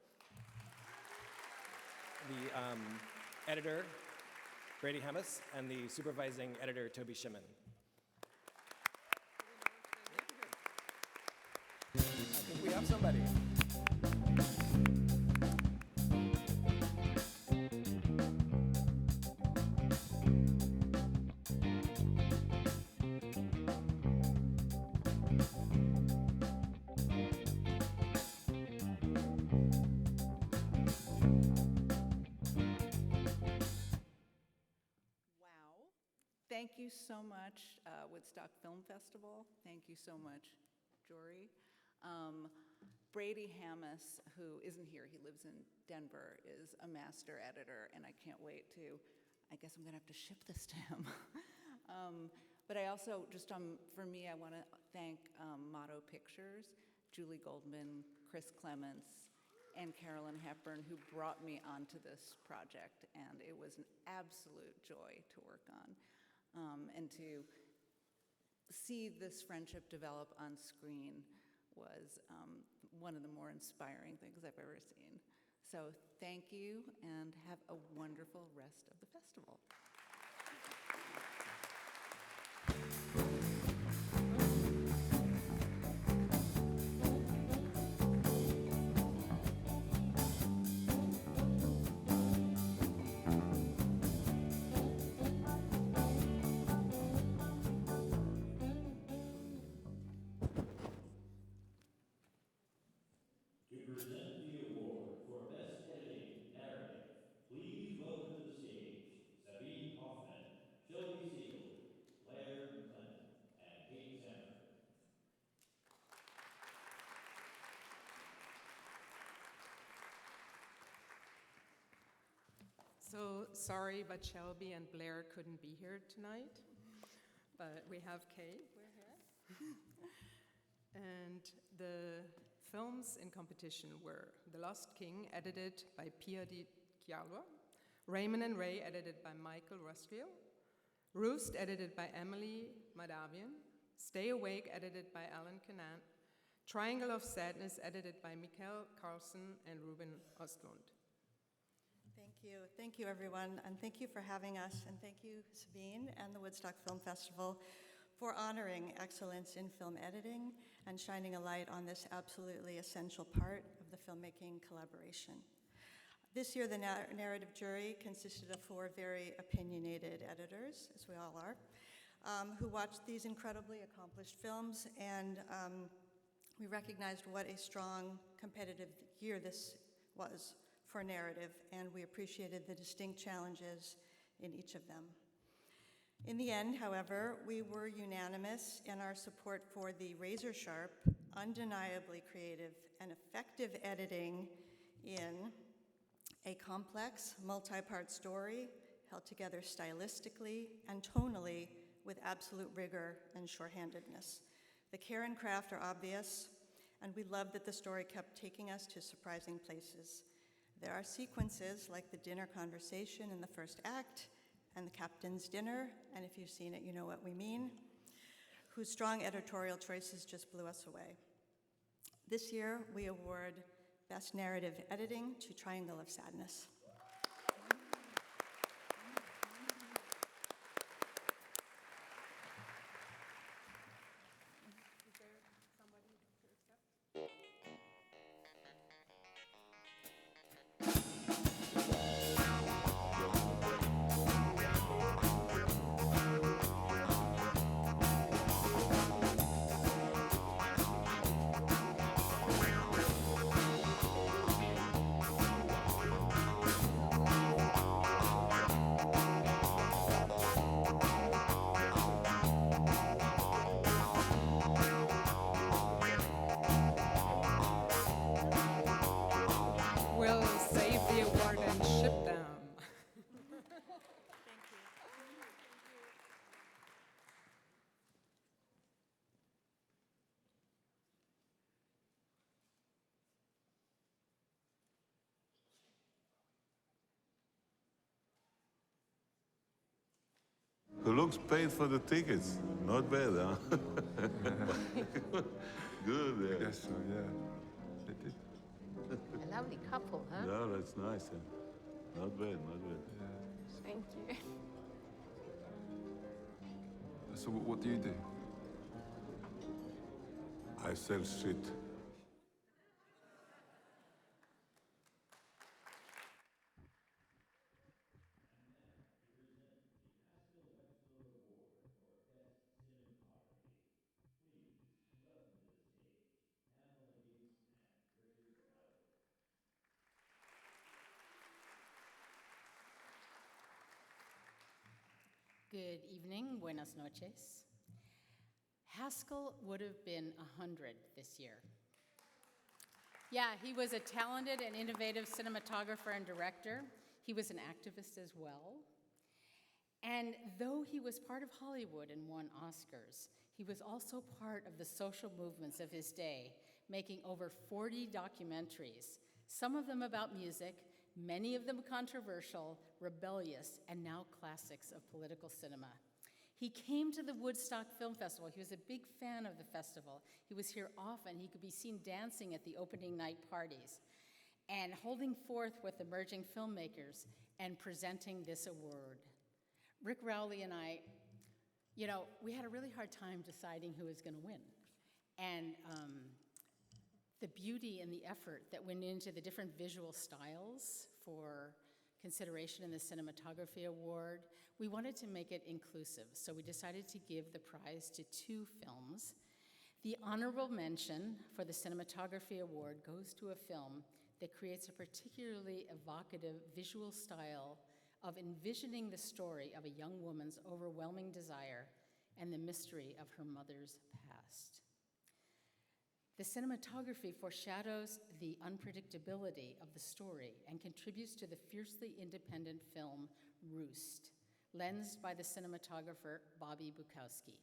The editor, Brady Hamas, and the supervising editor, Toby Shimon. I think we have somebody. Thank you so much, Woodstock Film Festival. Thank you so much, Jory. Brady Hamas, who isn't here, he lives in Denver, is a master editor, and I can't wait to, I guess I'm gonna have to ship this to him. But I also, for me, I wanna thank Motto Pictures, Julie Goldman, Chris Clements, and Carolyn Hepburn, who brought me onto this project, and it was an absolute joy to work on. And to see this friendship develop on screen was one of the more inspiring things I've ever seen. So thank you, and have a wonderful rest of the festival. To present the award for Best Editing Narrative, please welcome to the stage Sabine Hoffman, Shelby Siegel, Blair McClendon, and Kate Zammer. So sorry, but Shelby and Blair couldn't be here tonight, but we have Kate. We're here. And the films in competition were The Lost King, edited by Pia Di Chialvo, Raymond and Ray, edited by Michael Rustrio, Roost, edited by Emily Madavian, Stay Awake, edited by Alan Canaan, Triangle of Sadness, edited by Mikael Carlson and Ruben Ostlund. Thank you everyone, and thank you for having us, and thank you Sabine and the Woodstock Film Festival for honoring excellence in film editing and shining a light on this absolutely essential part of the filmmaking collaboration. This year, the narrative jury consisted of 4 very opinionated editors, as we all are, who watched these incredibly accomplished films, and we recognized what a strong, competitive year this was for narrative, and we appreciated the distinct challenges in each of them. In the end, however, we were unanimous in our support for the razor-sharp, undeniably creative, and effective editing in a complex, multi-part story held together stylistically and tonally with absolute rigor and shorthandedness. The care and craft are obvious, and we love that the story kept taking us to surprising places. There are sequences like the dinner conversation in the first act and the captain's dinner, and if you've seen it, you know what we mean, whose strong editorial choices just blew us away. This year, we award Best Narrative Editing to Triangle of Sadness. Who looks paid for the tickets. Not bad, huh? Good, yeah. I guess so, yeah. A lovely couple, huh? Yeah, that's nice, yeah. Not bad, not bad. Thank you. So what do you do? I sell shit. Haskell Wexler Award for Best Cinematography. Please welcome to the stage Honorees and Richard Howard. Good evening, buenas noches. Haskell would have been 100 this year. Yeah, he was a talented and innovative cinematographer and director. He was an activist as well. And though he was part of Hollywood and won Oscars, he was also part of the social movements of his day, making over 40 documentaries, some of them about music, many of them controversial, rebellious, and now classics of political cinema. He came to the Woodstock Film Festival. He was a big fan of the festival. He was here often. He could be seen dancing at the opening night parties and holding forth with emerging filmmakers and presenting this award. Rick Rowley and I, we had a really hard time deciding who was going to win. And the beauty and the effort that went into the different visual styles for consideration in the Cinematography Award, we wanted to make it inclusive. So we decided to give the prize to 2 films. The honorable mention for the Cinematography Award goes to a film that creates a particularly evocative visual style of envisioning the story of a young woman's overwhelming desire and the mystery of her mother's past. The cinematography foreshadows the unpredictability of the story and contributes to the fiercely independent film Roost, lensed by the cinematographer Bobby Bukowski.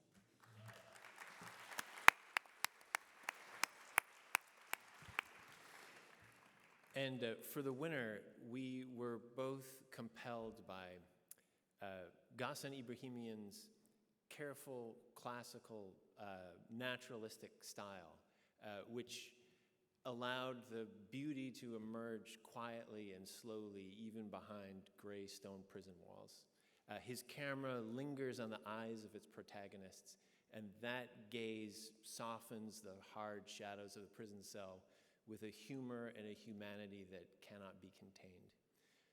And for the winner, we were both compelled by Ghassan Ibrahimian's careful, classical, naturalistic style, which allowed the beauty to emerge quietly and slowly, even behind gray stone prison walls. His camera lingers on the eyes of its protagonists, and that gaze softens the hard shadows of the prison cell with a humor and a humanity that cannot be contained.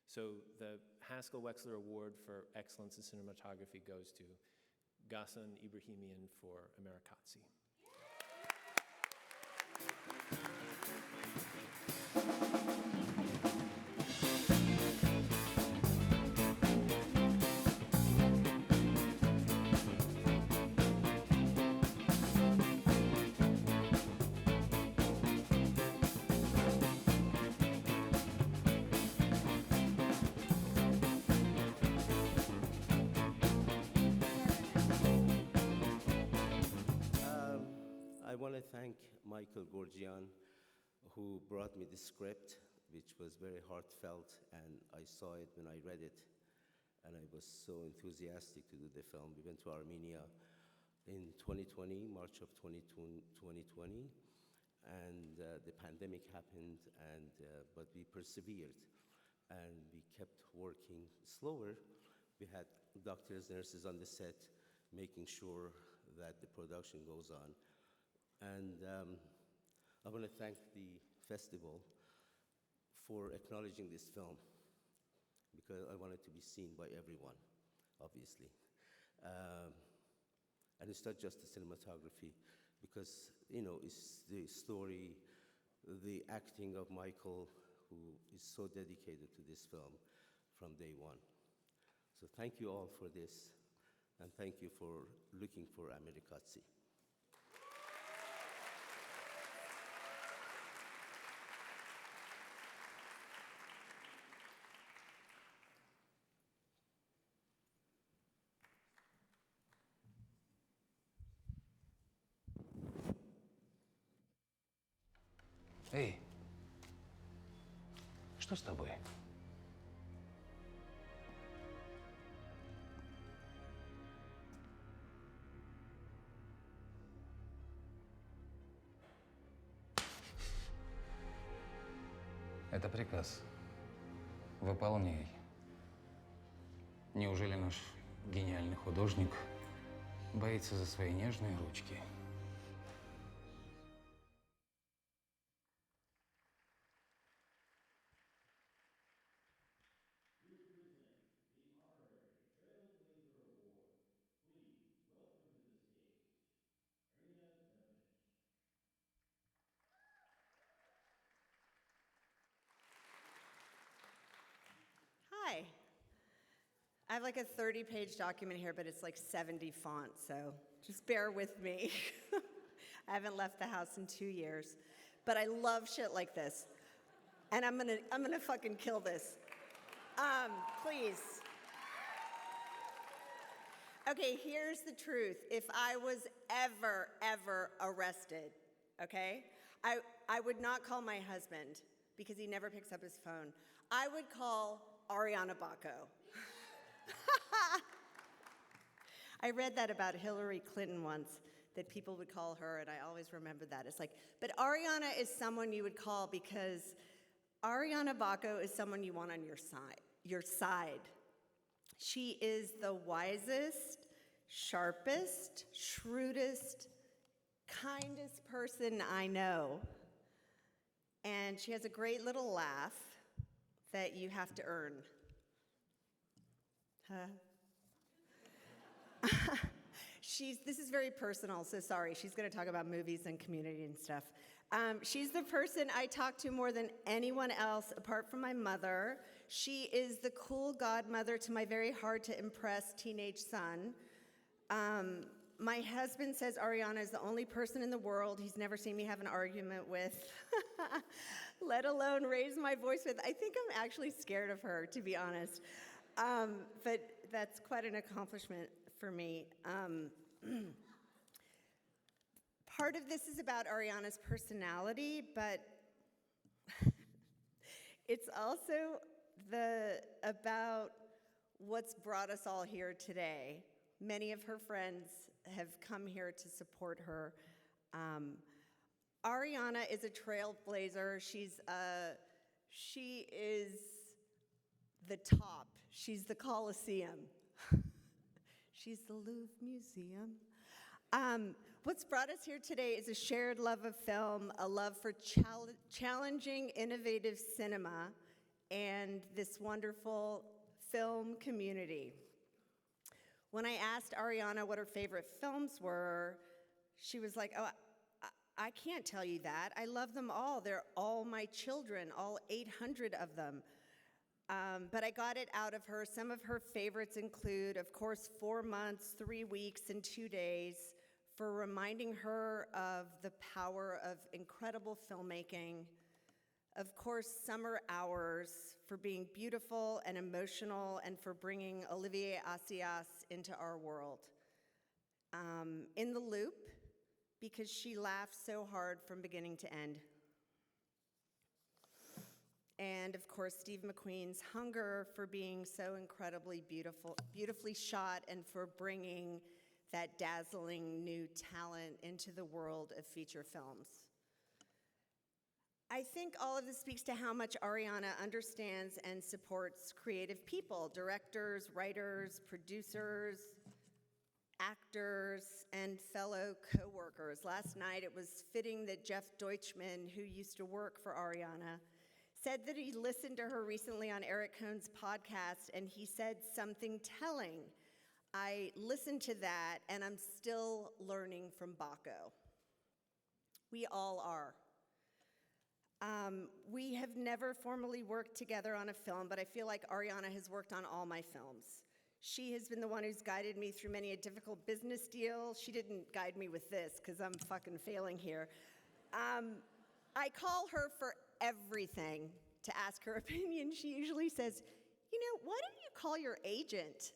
So the Haskell Wexler Award for Excellence in Cinematography goes to Ghassan Ibrahimian for Americazzi. I want to thank Michael Gorgian, who brought me the script, which was very heartfelt, and I saw it when I read it, and I was so enthusiastic to do the film. We went to Armenia in 2020, March of 2020, and the pandemic happened, but we persevered, and we kept working slower. We had doctors, nurses on the set, making sure that the production goes on. And I want to thank the festival for acknowledging this film, because I want it to be seen by everyone, obviously. And it's not just the cinematography, because, it's the story, the acting of Michael, who is so dedicated to this film from day one. So thank you all for this, and thank you for looking for Americazzi. Эй, что с тобой? I, 'cause Это приказ. Выполняй. Неужели наш гениальный художник боится за свои нежные ручки? We present the Honorary Trailblazer Award. Please welcome to the stage, Maria Zemich. Hi. I have like a 30-page document here, but it's like 70 fonts, so just bear with me. I haven't left the house in 2 years, but I love shit like this. And I'm gonna fucking kill this. Please. Okay, here's the truth. If I was ever arrested, okay, I would not call my husband because he never picks up his phone. I would call Ariana Bacco. I read that about Hillary Clinton once, that people would call her, and I always remember that. It's like, but Ariana is someone you would call because Ariana Bacco is someone you want on your side. She is the wisest, sharpest, shrewdest, kindest person I know. And she has a great little laugh that you have to earn. Huh? This is very personal, so sorry. She's going to talk about movies and community and stuff. She's the person I talk to more than anyone else, apart from my mother. She is the cool godmother to my very hard-to-impress teenage son. My husband says Ariana is the only person in the world he's never seen me have an argument with, let alone raise my voice with. I think I'm actually scared of her, to be honest. But that's quite an accomplishment for me. Part of this is about Ariana's personality, but it's also about what's brought us all here today. Many of her friends have come here to support her. Ariana is a trailblazer. She is the top. She's the Colosseum. She's the Louvre Museum. What's brought us here today is a shared love of film, a love for challenging, innovative cinema, and this wonderful film community. When I asked Ariana what her favorite films were, she was like, oh, I can't tell you that. I love them all. They're all my children, all 800 of them. But I got it out of her. Some of her favorites include, of course, 4 months, 3 weeks, and 2 days, for reminding her of the power of incredible filmmaking. Of course, Summer Hours, for being beautiful and emotional, and for bringing Olivier Assayas into our world. In the Loop, because she laughed so hard from beginning to end. And of course, Steve McQueen's Hunger, for being so incredibly beautifully shot, and for bringing that dazzling new talent into the world of feature films. I think all of this speaks to how much Ariana understands and supports creative people, directors, writers, producers, actors, and fellow co-workers. Last night, it was fitting that Jeff Deutschman, who used to work for Ariana, said that he listened to her recently on Eric Cohn's podcast, and he said something telling. I listened to that, and I'm still learning from Bacco. We all are. We have never formally worked together on a film, but I feel like Ariana has worked on all my films. She has been the one who's guided me through many a difficult business deal. She didn't guide me with this, because I'm fucking failing here. I call her for everything to ask her opinion. She usually says, you know, why don't you call your agent?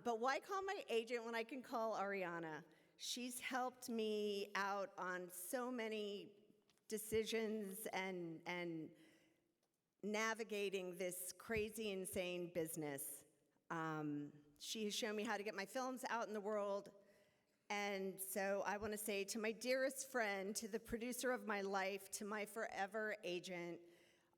But why call my agent when I can call Ariana? She's helped me out on so many decisions and navigating this crazy, insane business. She has shown me how to get my films out in the world. And so I want to say to my dearest friend, to the producer of my life, to my forever agent,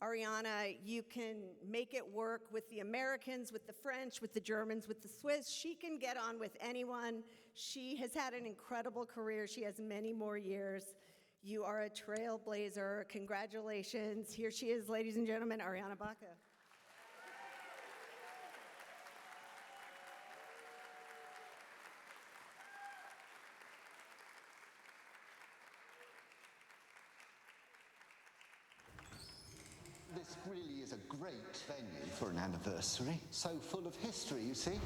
Ariana, you can make it work with the Americans, with the French, with the Germans, with the Swiss. She can get on with anyone. She has had an incredible career. She has many more years. You are a trailblazer. Congratulations. Here she is, ladies and gentlemen, Ariana Baca. This really is a great venue for an anniversary. So full of history, you see.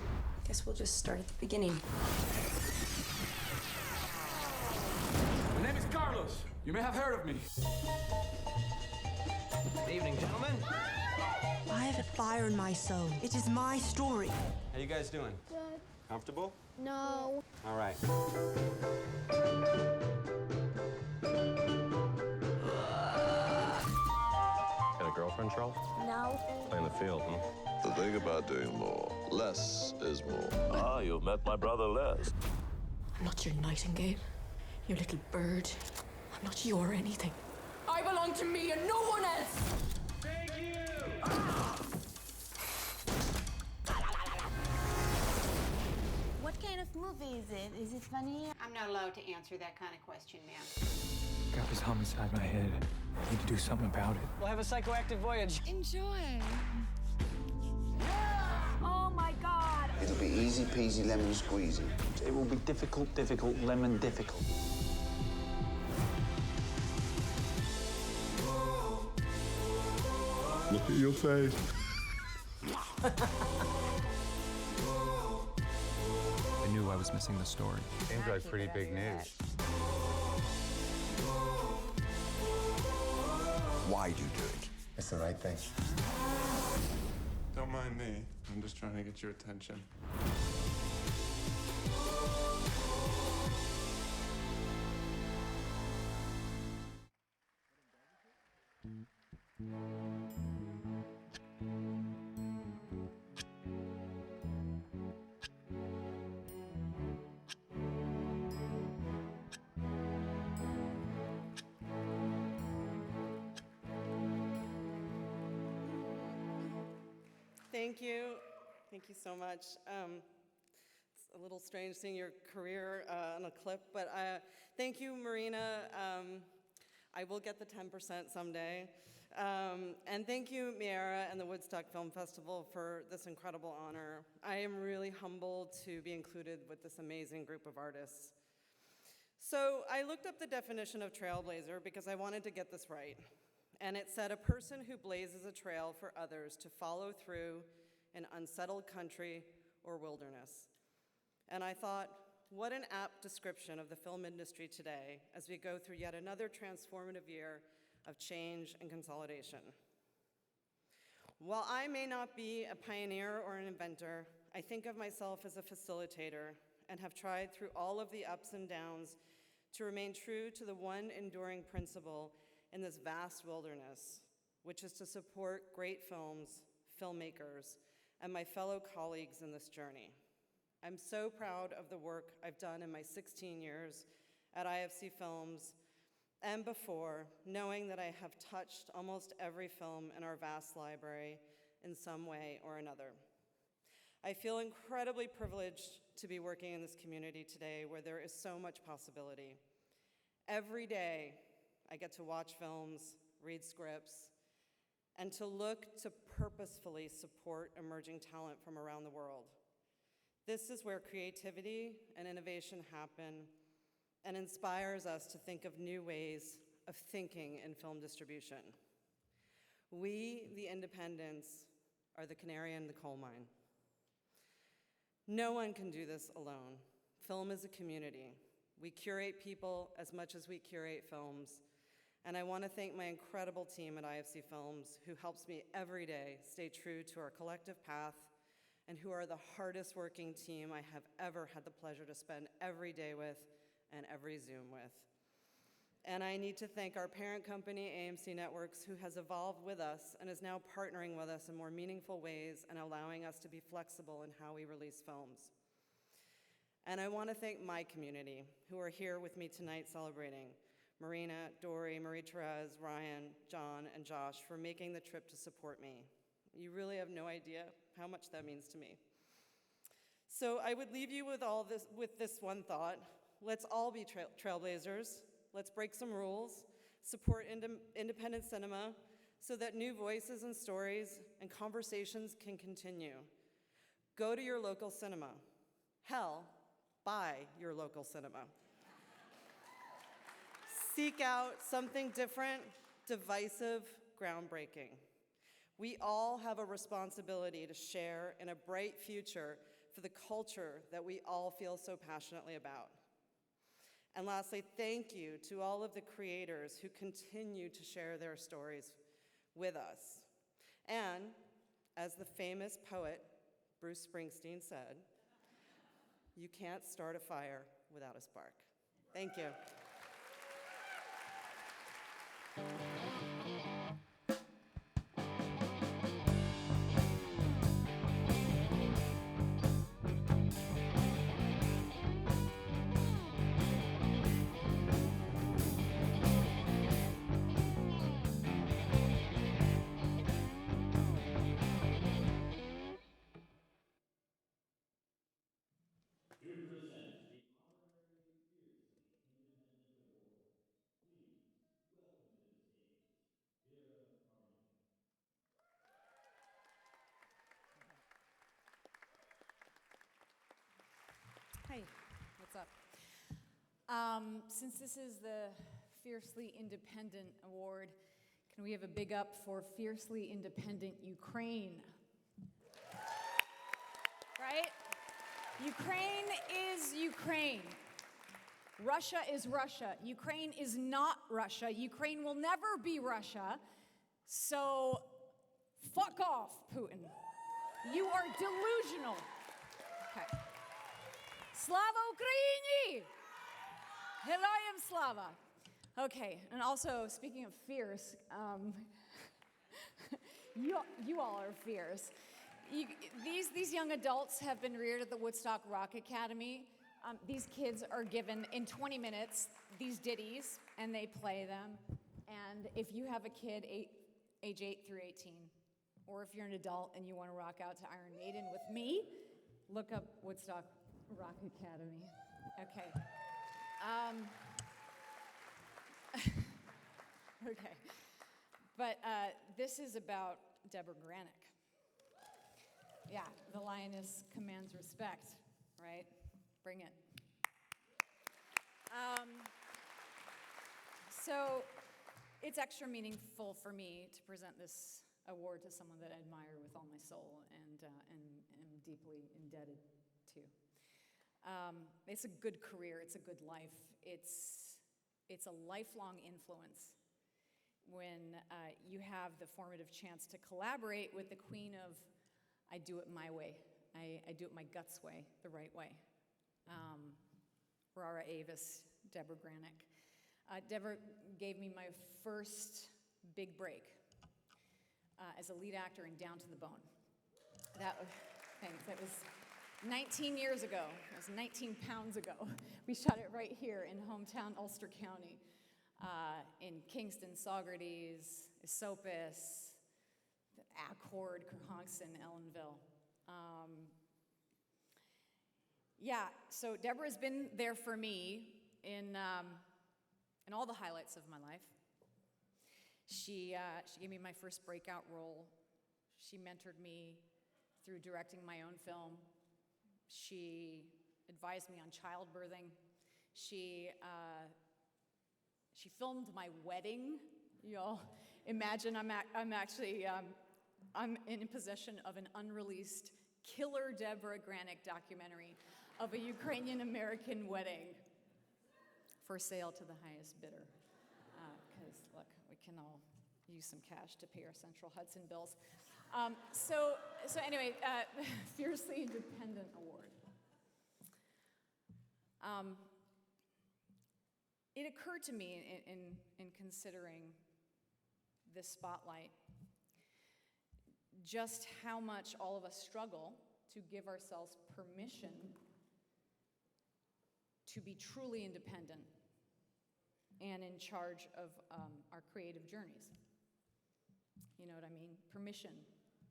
Guess we'll just start at the beginning. My name is Carlos. You may have heard of me. Good evening, gentlemen. I have a fire in my soul. It is my story. How you guys doing? Good. Comfortable? No. All right. Got a girlfriend, Charles? No. Playing the field, huh? The thing about doing more, less is more. Ah, you've met my brother Les. I'm not your nightingale, your little bird. I'm not your anything. I belong to me and no one else! Thank you! What kind of movie is it? Is it funny? I'm not allowed to answer that kind of question, ma'am. Got this hum inside my head. I need to do something about it. We'll have a psychoactive voyage. Enjoy. Oh my God! It'll be easy peasy lemon squeezy. It will be difficult, lemon difficult. Look at your face. I knew I was missing the story. Seems like pretty big news. Why do you do it? It's the right thing. Don't mind me. I'm just trying to get your attention. Thank you. Thank you so much. It's a little strange seeing your career on a clip, but thank you, Marina. I will get the 10% someday. And thank you, Miera and the Woodstock Film Festival for this incredible honor. I am really humbled to be included with this amazing group of artists. So I looked up the definition of trailblazer because I wanted to get this right. And it said, a person who blazes a trail for others to follow through an unsettled country or wilderness. And I thought, what an apt description of the film industry today as we go through yet another transformative year of change and consolidation. While I may not be a pioneer or an inventor, I think of myself as a facilitator and have tried through all of the ups and downs to remain true to the one enduring principle in this vast wilderness, which is to support great films, filmmakers, and my fellow colleagues in this journey. I'm so proud of the work I've done in my 16 years at IFC Films and before, knowing that I have touched almost every film in our vast library in some way or another. I feel incredibly privileged to be working in this community today where there is so much possibility. Every day, I get to watch films, read scripts, and to look to purposefully support emerging talent from around the world. This is where creativity and innovation happen and inspires us to think of new ways of thinking in film distribution. We, the independents, are the canary in the coal mine. No one can do this alone. Film is a community. We curate people as much as we curate films. And I want to thank my incredible team at IFC Films who helps me every day stay true to our collective path and who are the hardest working team I have ever had the pleasure to spend every day with and every Zoom with. And I need to thank our parent company, AMC Networks, who has evolved with us and is now partnering with us in more meaningful ways and allowing us to be flexible in how we release films. And I want to thank my community, who are here with me tonight celebrating, Marina, Dory, Marie-Therese, Ryan, John, and Josh for making the trip to support me. You really have no idea how much that means to me. So I would leave you with this one thought. Let's all be trailblazers. Let's break some rules, support independent cinema so that new voices and stories and conversations can continue. Go to your local cinema. Hell, buy your local cinema. Seek out something different, divisive, groundbreaking. We all have a responsibility to share in a bright future for the culture that we all feel so passionately about. And lastly, thank you to all of the creators who continue to share their stories with us. And as the famous poet Bruce Springsteen said, you can't start a fire without a spark. Thank you. To present the Honorary Fiercely Independent Award, please welcome to the stage, Vera Harmony. Hi, what's up? Since this is the Fiercely Independent Award, can we have a big up for Fiercely Independent Ukraine? Right? Ukraine is Ukraine. Russia is Russia. Ukraine is not Russia. Ukraine will never be Russia. So, fuck off, Putin. You are delusional. Okay. Slava Ukraini! Heroyam Slava. Okay, and also, speaking of fierce, you all are fierce. These young adults have been reared at the Woodstock Rock Academy. These kids are given, in 20 minutes, these ditties, and they play them. And if you have a kid age 8 through 18, or if you're an adult and you want to rock out to Iron Maiden with me, look up Woodstock Rock Academy. Okay. Okay. But this is about Deborah Granick. Yeah, the lioness commands respect, right? Bring it. So it's extra meaningful for me to present this award to someone that I admire with all my soul and am deeply indebted to. It's a good career, it's a good life, it's a lifelong influence when you have the formative chance to collaborate with the queen of I do it my way. I do it my guts way, the right way. Rara Avis, Deborah Granick. Deborah gave me my first big break as a lead actor in Down to the Bone. That was 19 years ago. It was 19 pounds ago. We shot it right here in hometown Ulster County, in Kingston, Saugerties, Esopus, Accord, Kerhonkson, Ellenville. Yeah, so Deborah's been there for me in all the highlights of my life. She gave me my first breakout role. She mentored me through directing my own film. She advised me on childbirthing. She filmed my wedding. Y'all imagine I'm actually I'm in possession of an unreleased killer Deborah Granick documentary of a Ukrainian-American wedding for sale to the highest bidder. Because, look, we can all use some cash to pay our Central Hudson bills. So anyway, Fiercely Independent Award. It occurred to me in considering this spotlight just how much all of us struggle to give ourselves permission to be truly independent and in charge of our creative journeys. You know what I mean? Permission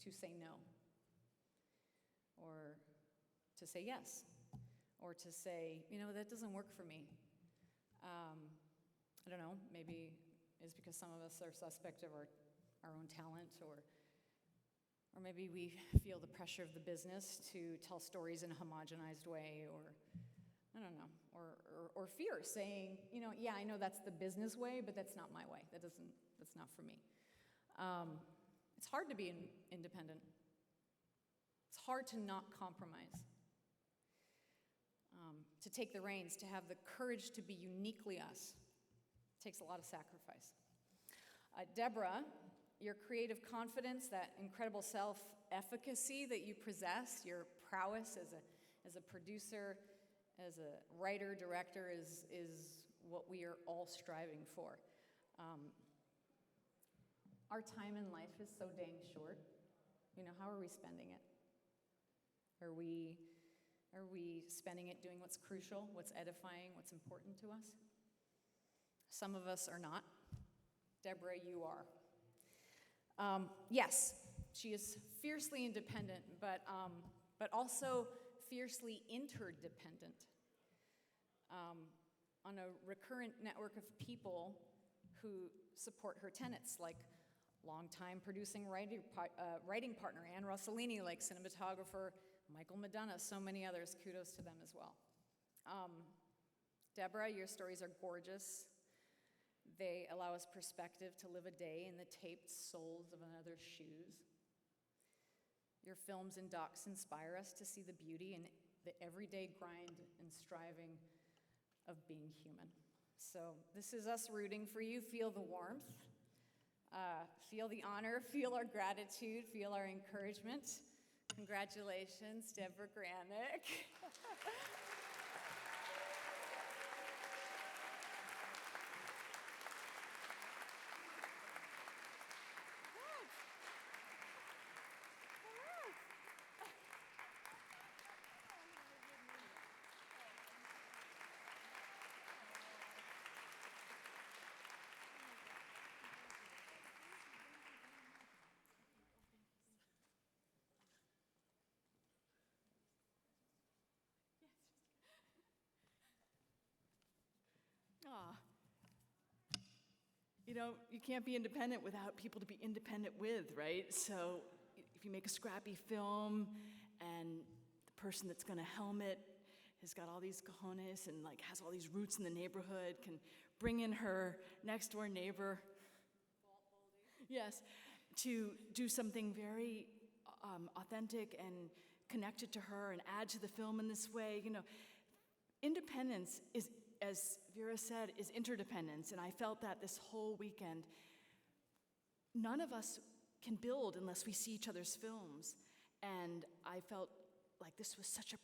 to say no, or to say yes, or to say, you know, that doesn't work for me. I don't know, maybe it's because some of us are suspect of our own talent, or maybe we feel the pressure of the business to tell stories in a homogenized way, or I don't know, or fear, saying, you know, yeah, I know that's the business way, but that's not my way. That's not for me. It's hard to be independent. It's hard to not compromise. To take the reins, to have the courage to be uniquely us, takes a lot of sacrifice. Deborah, your creative confidence, that incredible self-efficacy that you possess, your prowess as a producer, as a writer, director, is what we are all striving for. Our time in life is so dang short. You know, how are we spending it? Are we spending it doing what's crucial, what's edifying, what's important to us? Some of us are not. Deborah, you are. Yes, she is fiercely independent, but also fiercely interdependent. On a recurrent network of people who support her tenets, like longtime producing writing partner Ann Rossellini, like cinematographer Michael Madonna, so many others. Kudos to them as well. Deborah, your stories are gorgeous. They allow us perspective to live a day in the taped soles of another's shoes. Your films and docs inspire us to see the beauty in the everyday grind and striving of being human. So this is us rooting for you. Feel the warmth, feel the honor, feel our gratitude, feel our encouragement. Congratulations, Deborah Granick. You know, you can't be independent without people to be independent with, right? So if you make a scrappy film and the person that's going to helm it has got all these cojones and like has all these roots in the neighborhood, can bring in her next door neighbor, yes, to do something very authentic and connected to her and add to the film in this way, you know, independence is, as Vera said, is interdependence, and I felt that this whole weekend. None of us can build unless we see each other's films, and I felt like this was such an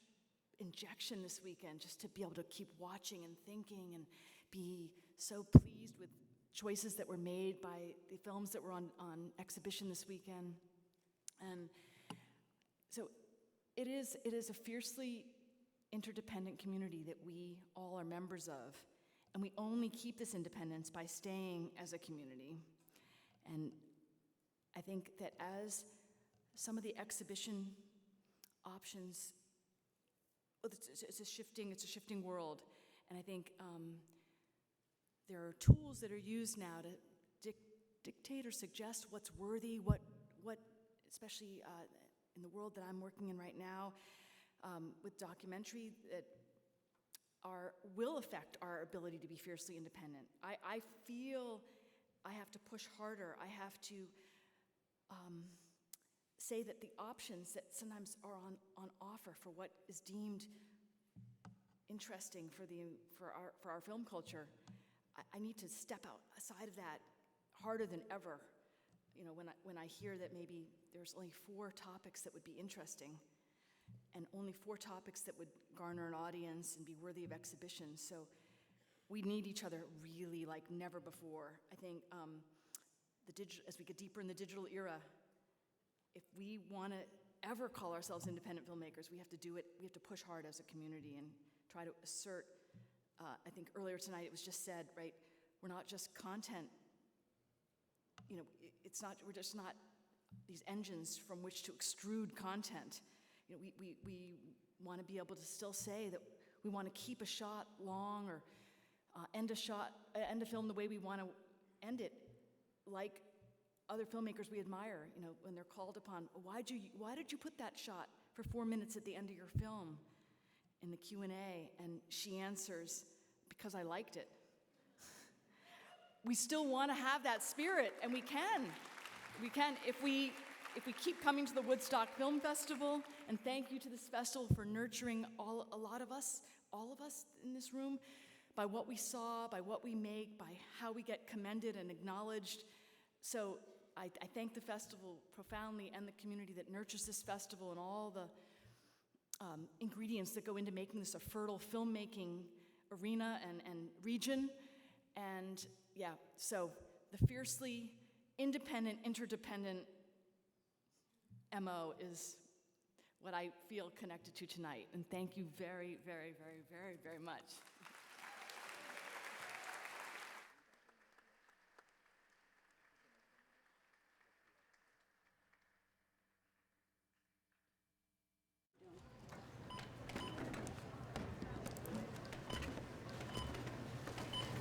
injection this weekend, just to be able to keep watching and thinking and be so pleased with choices that were made by the films that were on exhibition this weekend. And so it is a fiercely interdependent community that we all are members of, and we only keep this independence by staying as a community. And I think that as some of the exhibition options, it's a shifting world, and I think there are tools that are used now to dictate or suggest what's worthy, what especially in the world that I'm working in right now, with documentary, that will affect our ability to be fiercely independent. I feel I have to push harder. I have to say that the options that sometimes are on offer for what is deemed interesting for our film culture, I need to step outside of that harder than ever. You know, when I hear that maybe there's only 4 topics that would be interesting, and only 4 topics that would garner an audience and be worthy of exhibition. So we need each other really like never before. I think as we get deeper in the digital era, if we want to ever call ourselves independent filmmakers, we have to do it. We have to push hard as a community and try to assert. I think earlier tonight it was just said, right, we're not just content. You know, we're just not these engines from which to extrude content. You know, we want to be able to still say that we want to keep a shot long or end a film the way we want to end it, like other filmmakers we admire. You know, when they're called upon, why did you put that shot for 4 minutes at the end of your film in the Q&A? And she answers, because I liked it. We still want to have that spirit, and we can. We can if we keep coming to the Woodstock Film Festival, and thank you to this festival for nurturing all of us in this room, by what we saw, by what we make, by how we get commended and acknowledged. So I thank the festival profoundly and the community that nurtures this festival and all the ingredients that go into making this a fertile filmmaking arena and region. And yeah, so the fiercely independent, interdependent MO is what I feel connected to tonight. And thank you very, very, very, very, very much.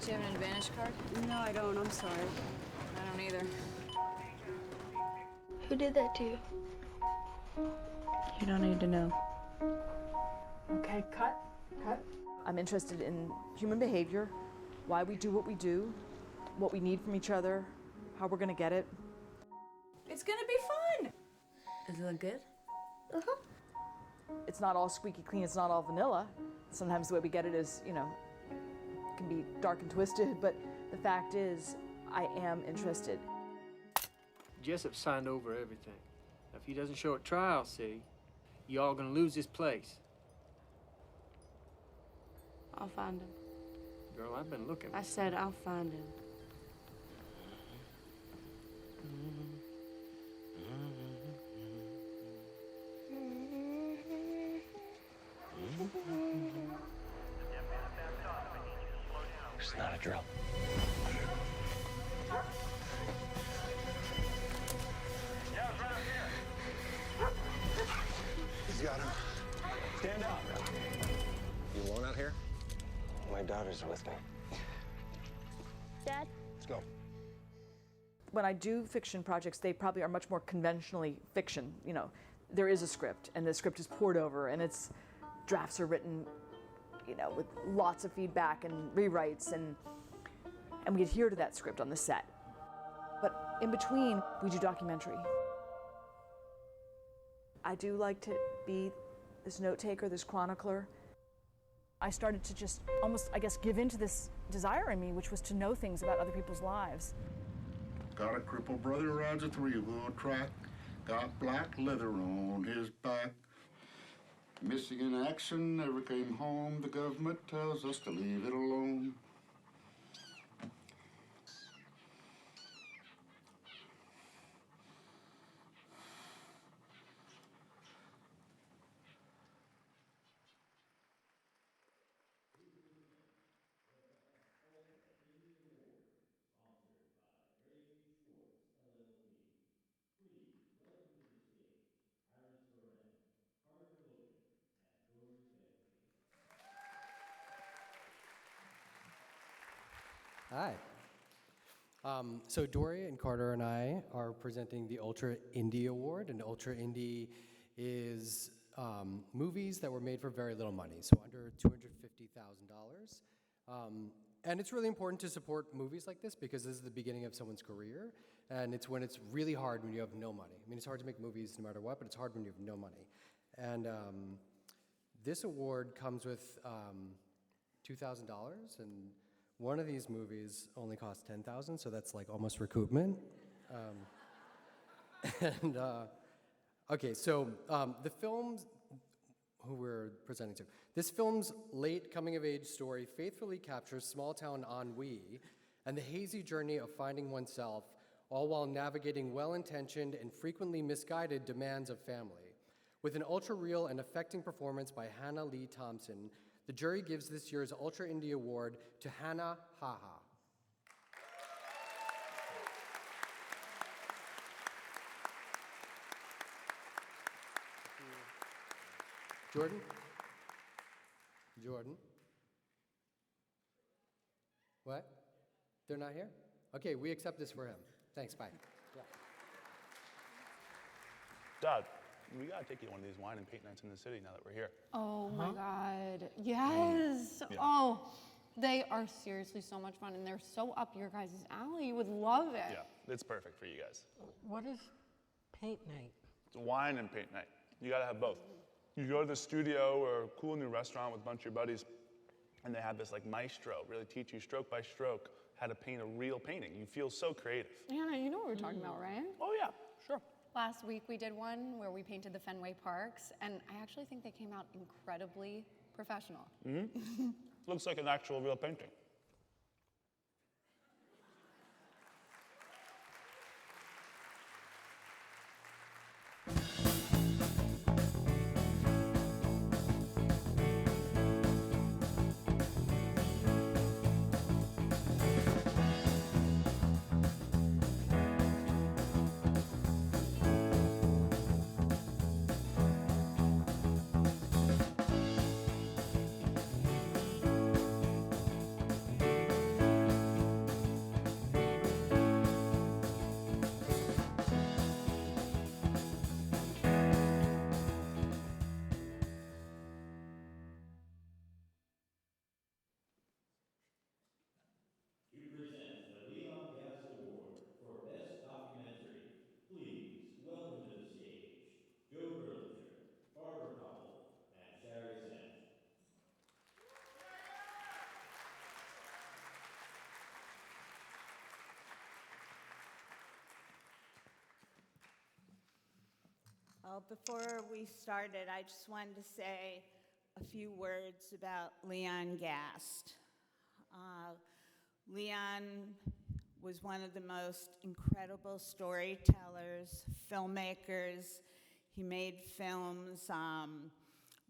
Do you have an advantage card? No, I don't. I'm sorry. I don't either. Who did that to you? You don't need to know. Okay, cut. I'm interested in human behavior, why we do, what we need from each other, how we're gonna get it. It's gonna be fun! Does it look good? Uh-huh. It's not all squeaky clean, it's not all vanilla. Sometimes the way we get it is, you know, can be dark and twisted, but the fact is, I am interested. Jessup signed over everything. Now, if he doesn't show at trial, see, you all gonna lose this place. I'll find him. Girl, I've been looking. I said I'll find him. It's not a drill. He's got him. Stand up. You alone out here? My daughter's with me. Dad? Let's go. When I do fiction projects, they probably are much more conventionally fiction. You know, there is a script, and the script is poured over, and drafts are written, you know, with lots of feedback and rewrites, and we adhere to that script on the set. But in between, we do documentary. I do like to be this note taker, this chronicler. I started to just almost, I guess, give in to this desire in me, which was to know things about other people's lives. Got a crippled brother who rides a three-wheel track. Got black leather on his back. Missing in action, never came home. The government tells us to leave it alone. Hi. So Dory and Carter and I are presenting the Ultra Indie Award, and Ultra Indie is movies that were made for very little money, so under $250,000. And it's really important to support movies like this because this is the beginning of someone's career, and it's when it's really hard when you have no money. I mean, it's hard to make movies no matter what, but it's hard when you have no money. And this award comes with $2,000, and one of these movies only cost $10,000, so that's like almost recoupment. Okay, so the films who we're presenting to. This film's late coming-of-age story faithfully captures small-town ennui and the hazy journey of finding oneself, all while navigating well-intentioned and frequently misguided demands of family. With an ultra-real and affecting performance by Hannah Lee Thompson, the jury gives this year's Ultra Indie Award to Hannah Haha. Jordan? Jordan? What? They're not here? Okay, we accept this for him. Thanks, bye. Yeah. Dad, we gotta take you to one of these wine and paint nights in the city now that we're here. Oh my God. Yes. Yeah. Oh, they are seriously so much fun and they're so up your guys' alley. You would love it. Yeah, it's perfect for you guys. What is paint night? It's wine and paint night. You gotta have both. You go to the studio or a cool new restaurant with a bunch of your buddies, and they have this like maestro really teach you stroke by stroke how to paint a real painting. You feel so creative. Yeah, you know what we're talking about, right? Oh yeah, sure. Last week we did one where we painted the Fenway Parks, and I actually think they came out incredibly professional. Mm-hmm. Looks like an actual real painting. To present the Leon Gast Award for Best Documentary, please welcome to the stage Joe Berlinger, Barbara Koppel, and Shari Sanch. Well, before we started, I just wanted to say a few words about Leon Gast. Leon was one of the most incredible storytellers, filmmakers. He made films.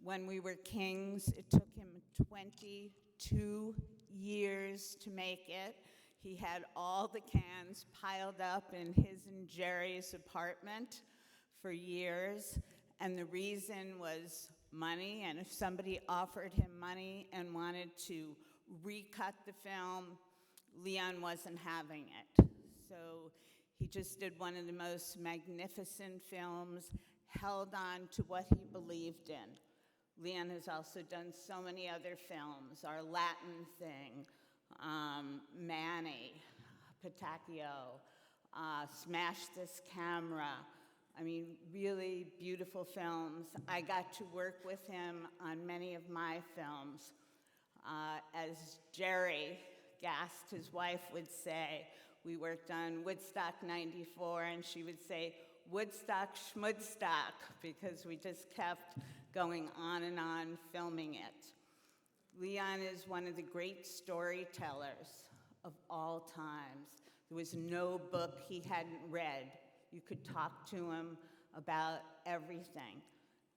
When We Were Kings, it took him 22 years to make it. He had all the cans piled up in his and Jerry's apartment for years, and the reason was money, and if somebody offered him money and wanted to recut the film, Leon wasn't having it. So he just did one of the most magnificent films, held on to what he believed in. Leon has also done so many other films, Our Latin Thing, Manny, Patacchio, Smash This Camera. I mean, really beautiful films. I got to work with him on many of my films. As Jerry Gast, his wife, would say, we worked on Woodstock '94, and she would say, Woodstock Schmudstock, because we just kept going on and on filming it. Leon is one of the great storytellers of all times. There was no book he hadn't read. You could talk to him about everything.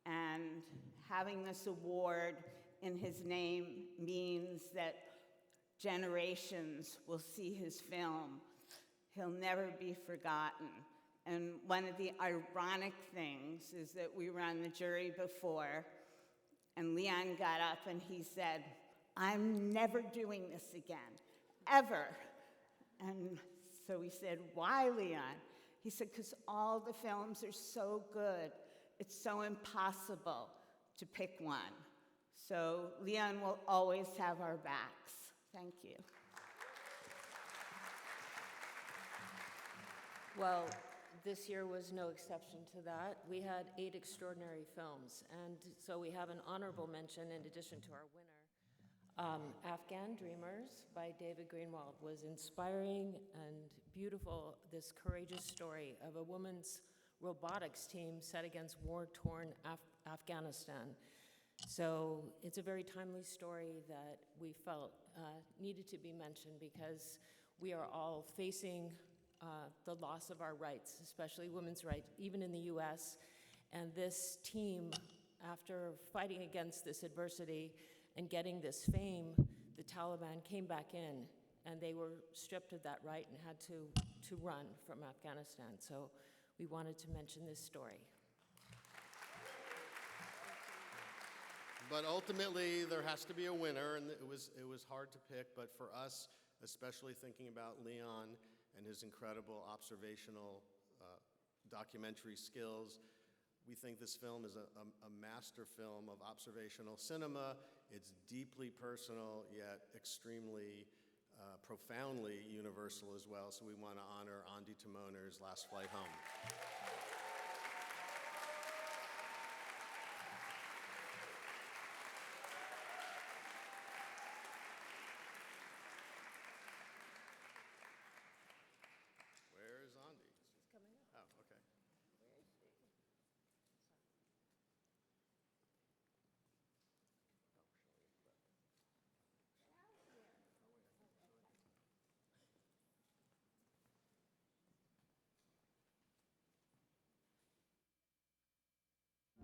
And having this award in his name means that generations will see his film. He'll never be forgotten. And one of the ironic things is that we were on the jury before, and Leon got up and he said, I'm never doing this again, ever. And so we said, why, Leon? He said, because all the films are so good, it's so impossible to pick one. So Leon will always have our backs. Thank you. Well, this year was no exception to that. We had 8 extraordinary films, and so we have an honorable mention in addition to our winner. Afghan Dreamers by David Greenwald was inspiring and beautiful, this courageous story of a woman's robotics team set against war-torn Afghanistan. So it's a very timely story that we felt needed to be mentioned because we are all facing the loss of our rights, especially women's rights, even in the US. And this team, after fighting against this adversity and getting this fame, the Taliban came back in and they were stripped of that right and had to run from Afghanistan. So we wanted to mention this story. But ultimately, there has to be a winner, and it was hard to pick. But for us, especially thinking about Leon and his incredible observational documentary skills, we think this film is a master film of observational cinema. It's deeply personal, yet extremely profoundly universal as well. So we want to honor Andi Timoner's Last Flight Home. Where is Andi? She's coming up. Oh, okay. Where is she?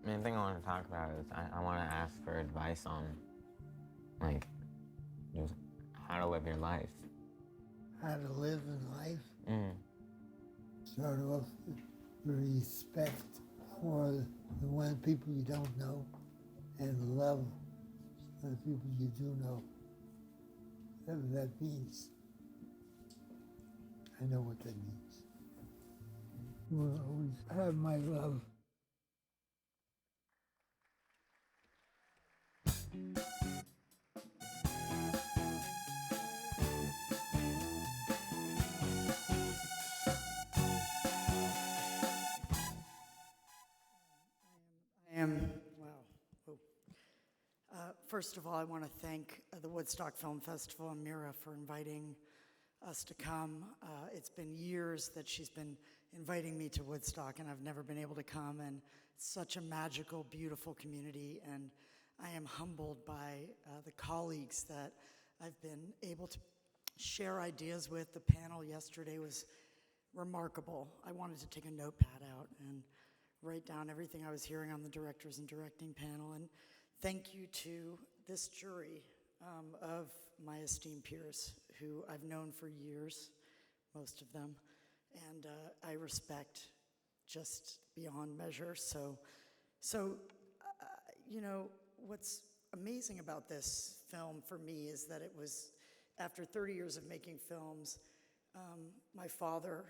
Main thing I want to talk about is I want to ask for advice on, like, just how to live your life. How to live in life? Mm. Start off with respect for the one people you don't know and love the people you do know. Whatever that means. I know what that means. You will always have my love. First of all, I want to thank the Woodstock Film Festival and Mira for inviting us to come. It's been years that she's been inviting me to Woodstock, and I've never been able to come, and it's such a magical, beautiful community, and I am humbled by the colleagues that I've been able to share ideas with. The panel yesterday was remarkable. I wanted to take a notepad out and write down everything I was hearing on the directors and directing panel, and thank you to this jury of my esteemed peers who I've known for years, most of them, and I respect just beyond measure. So you know, what's amazing about this film for me is that it was after 30 years of making films, my father,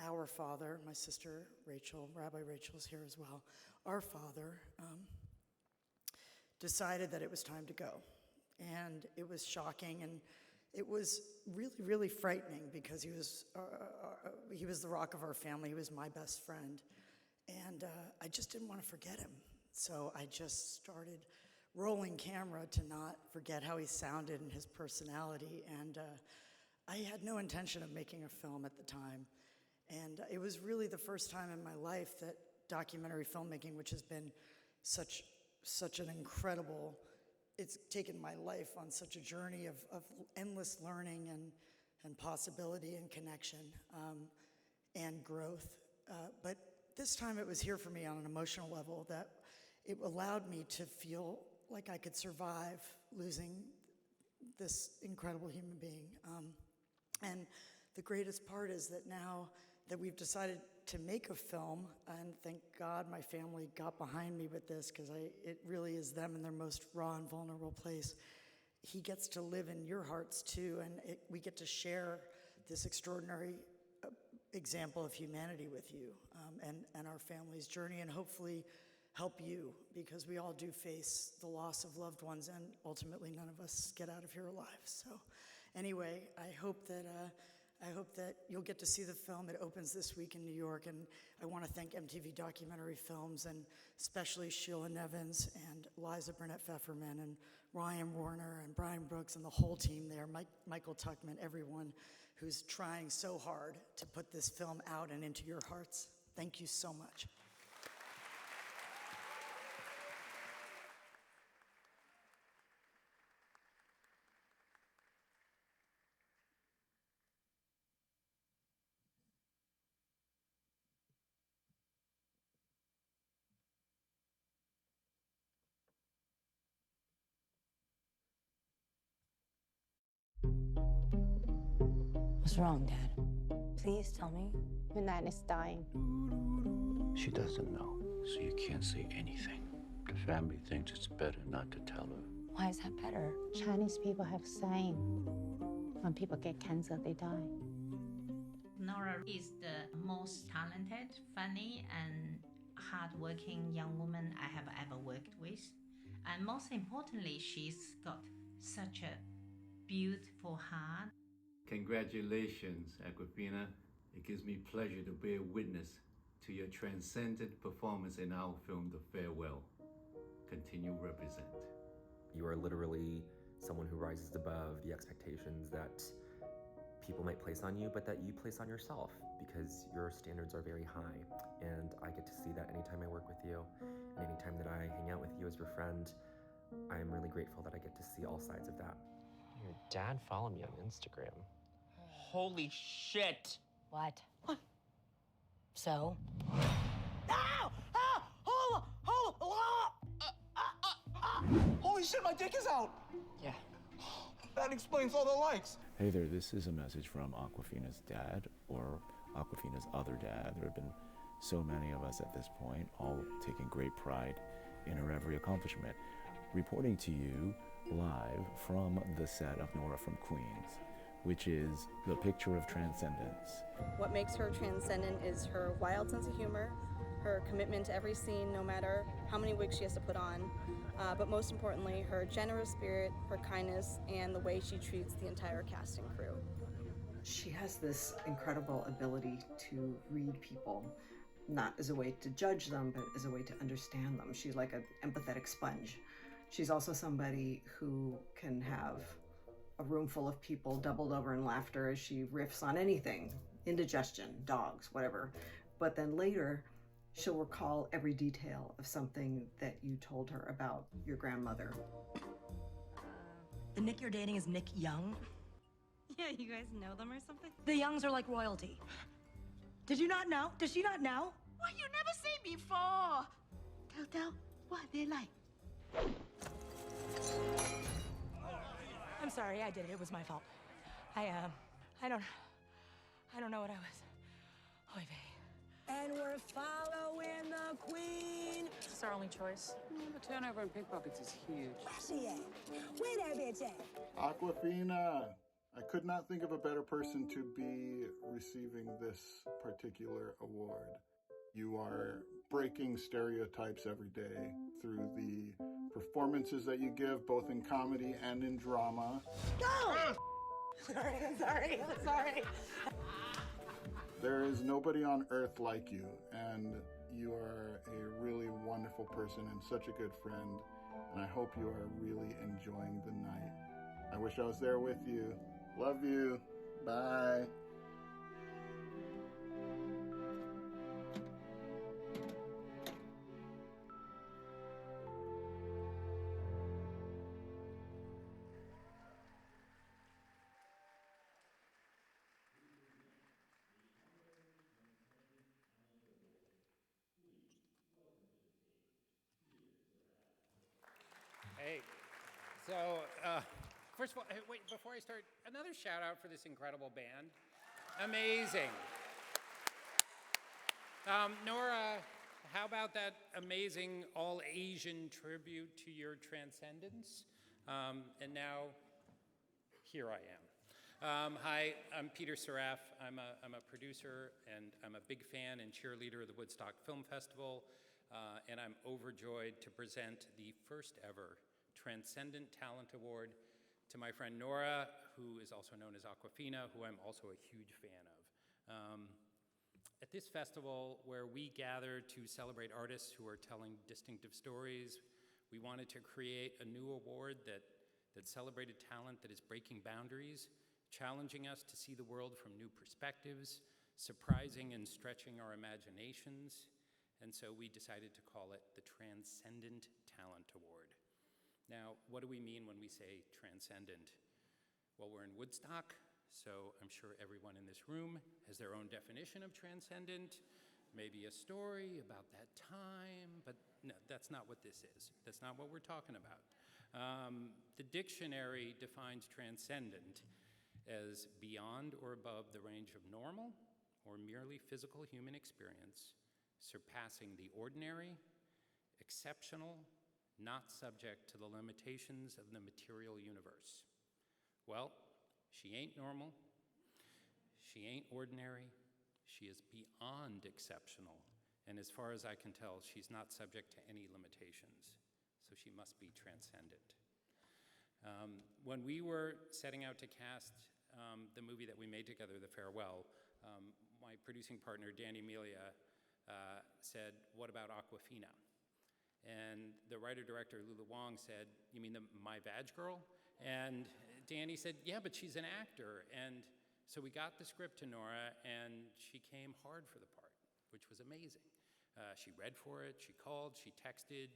our father, my sister Rachel, Rabbi Rachel's here as well, our father, decided that it was time to go. And it was shocking, and it was really, really frightening because he was the rock of our family. He was my best friend. And I just didn't want to forget him. So I just started rolling camera to not forget how he sounded and his personality. And I had no intention of making a film at the time. And it was really the first time in my life that documentary filmmaking, which has been such an incredible, it's taken my life on such a journey of endless learning and possibility and connection and growth. But this time it was here for me on an emotional level that it allowed me to feel like I could survive losing this incredible human being. And the greatest part is that now that we've decided to make a film, and thank God my family got behind me with this because it really is them in their most raw and vulnerable place. He gets to live in your hearts too, and we get to share this extraordinary example of humanity with you and our family's journey, and hopefully help you, because we all do face the loss of loved ones, and ultimately none of us get out of here alive. So anyway, I hope that you'll get to see the film. It opens this week in New York, and I want to thank MTV Documentary Films, and especially Sheila Nevins and Liza Burnett-Pfefferman and Ryan Warner and Brian Brooks and the whole team there, Michael Tuckman, everyone who's trying so hard to put this film out and into your hearts. Thank you so much. What's wrong, Dad? Please tell me. Minan is dying. She doesn't know, so you can't say anything. family thinks it's better not to tell her. Why is that better? Chinese people have saying, when people get cancer, they die. Nora is the most talented, funny, and hardworking young woman I have ever worked with. And most importantly, she's got such a beautiful heart. Congratulations, Aquafina. It gives me pleasure to bear witness to your transcendent performance in our film, The Farewell. Continue represent. You are literally someone who rises above the expectations that people might place on you, but that you place on yourself, because your standards are very high. And I get to see that anytime I work with you, and anytime that I hang out with you as your friend. I'm really grateful that I get to see all sides of that. Your dad followed me on Instagram. Holy shit! What? So? Ow! Ah! Hold on! Holy shit, my dick is out! Yeah. That explains all the likes. Hey there, this is a message from Aquafina's dad, or Aquafina's other dad. There have been so many of us at this point, all taking great pride in her every accomplishment. Reporting to you live from the set of Nora from Queens, which is the picture of transcendence. What makes her transcendent is her wild sense of humor, her commitment to every scene, no matter how many wigs she has to put on, but most importantly, her generous spirit, her kindness, and the way she treats the entire cast and crew. She has this incredible ability to read people, not as a way to judge them, but as a way to understand them. She's like an empathetic sponge. She's also somebody who can have a room full of people doubled over in laughter as she riffs on anything, indigestion, dogs, whatever. But then later, she'll recall every detail of something that you told her about your grandmother. The Nick you're dating is Nick Young? Yeah, you guys know them or something? The Youngs are like royalty. Did you not know? Does she not know? What, you never seen before? Tell, what are they like? I'm sorry, I did it. It was my fault. I don't know what I was. Oy vey. And we're following the queen. It's our only choice. The turnover in pickpockets is huge. Where's she at? Where that bitch at? Aquafina, I could not think of a better person to be receiving this particular award. You are breaking stereotypes every day through the performances that you give, both in comedy and in drama. Go! I'm sorry. There is nobody on earth like you, and you are a really wonderful person and such a good friend, and I hope you are really enjoying the night. I wish I was there with you. Love you. Bye. Hey, so first of all, wait, before I start, another shout out for this incredible band. Amazing. Nora, how about that amazing all-Asian tribute to your transcendence? And now, here I am. Hi, I'm Peter Seraf. I'm a producer, and I'm a big fan and cheerleader of the Woodstock Film Festival, and I'm overjoyed to present the first ever Transcendent Talent Award to my friend Nora, who is also known as Aquafina, who I'm also a huge fan of. At this festival, where we gather to celebrate artists who are telling distinctive stories, we wanted to create a new award that celebrated talent that is breaking boundaries, challenging us to see the world from new perspectives, surprising and stretching our imaginations, and so we decided to call it the Transcendent Talent Award. Now, what do we mean when we say transcendent? Well, we're in Woodstock, so I'm sure everyone in this room has their own definition of transcendent, maybe a story about that time, but no, that's not what this is. That's not what we're talking about. The dictionary defines transcendent as beyond or above the range of normal or merely physical human experience, surpassing the ordinary, exceptional, not subject to the limitations of the material universe. Well, she ain't normal, she ain't ordinary, she is beyond exceptional, and as far as I can tell, she's not subject to any limitations, so she must be transcendent. When we were setting out to cast the movie that we made together, The Farewell, my producing partner, Danny Melia, said, "What about Awkwafina?" And the writer-director, Lulu Wong, said, "You mean my vag girl?" And Danny said, "Yeah, but she's an actor." And so we got the script to Nora, and she came hard for the part, which was amazing. She read for it, she called, she texted.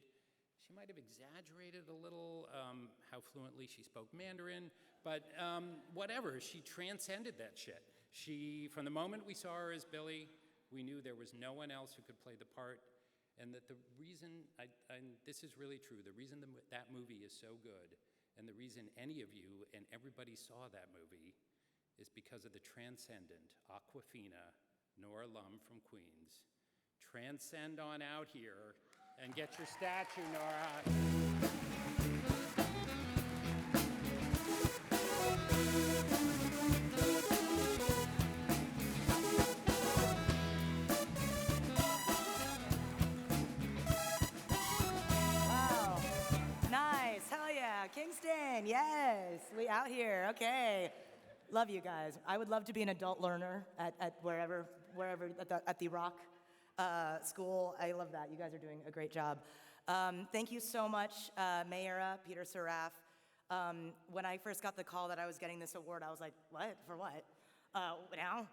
She might have exaggerated a little how fluently she spoke Mandarin, but whatever, she transcended that shit. From the moment we saw her as Billy, we knew there was no one else who could play the part, and that the reason, and this is really true, the reason that movie is so good, and the reason any of you and everybody saw that movie, is because of the transcendent Awkwafina, Nora Lum from Queens. Transcend on out here and get your statue, Nora. Wow. Nice. Hell yeah. Kingston. Yes. We out here. Okay. Love you guys. I would love to be an adult learner at wherever at the Rock School. I love that. You guys are doing a great job. Thank you so much, Mayra, Peter Seraf. When I first got the call that I was getting this award, I was like, what? For what? Now?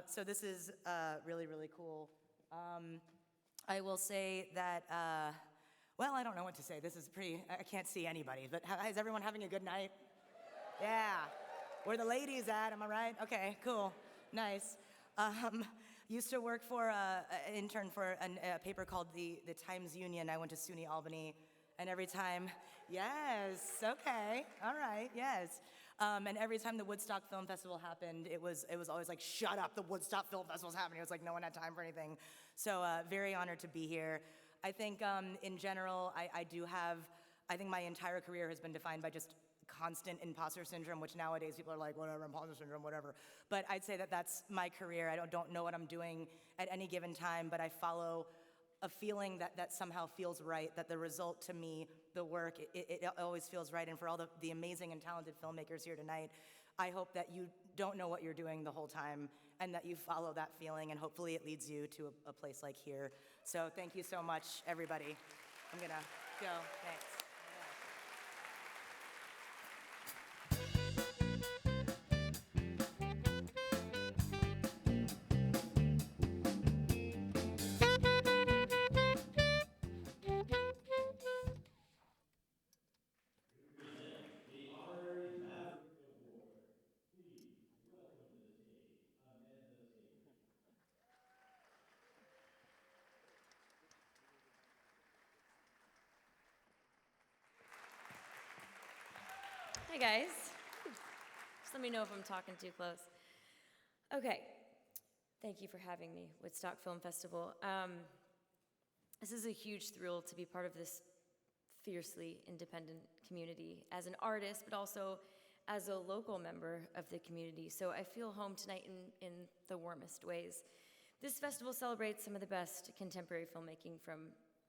So this is really, really cool. I will say that, well, I don't know what to say. This is I can't see anybody, but is everyone having a good night? Yeah. Where the ladies at, am I right? Okay, cool, nice. Used to work for an intern for a paper called the Times Union. I went to SUNY Albany, and every time, yes, okay, all right, yes. And every time the Woodstock Film Festival happened, it was always like, shut up, the Woodstock Film Festival's happening. It was like no one had time for anything. So very honored to be here. I think in general, I think my entire career has been defined by just constant imposter syndrome, which nowadays people are like, whatever, imposter syndrome, whatever. But I'd say that that's my career. I don't know what I'm doing at any given time, but I follow a feeling that somehow feels right, that the result to me, the work, it always feels right. And for all the amazing and talented filmmakers here tonight, I hope that you don't know what you're doing the whole time and that you follow that feeling, and hopefully it leads you to a place like here. So thank you so much, everybody. I'm gonna go, thanks. Hi guys. Just let me know if I'm talking too close. Okay. Thank you for having me, Woodstock Film Festival. This is a huge thrill to be part of this fiercely independent community as an artist, but also as a local member of the community. So I feel home tonight in the warmest ways. This festival celebrates some of the best contemporary filmmaking from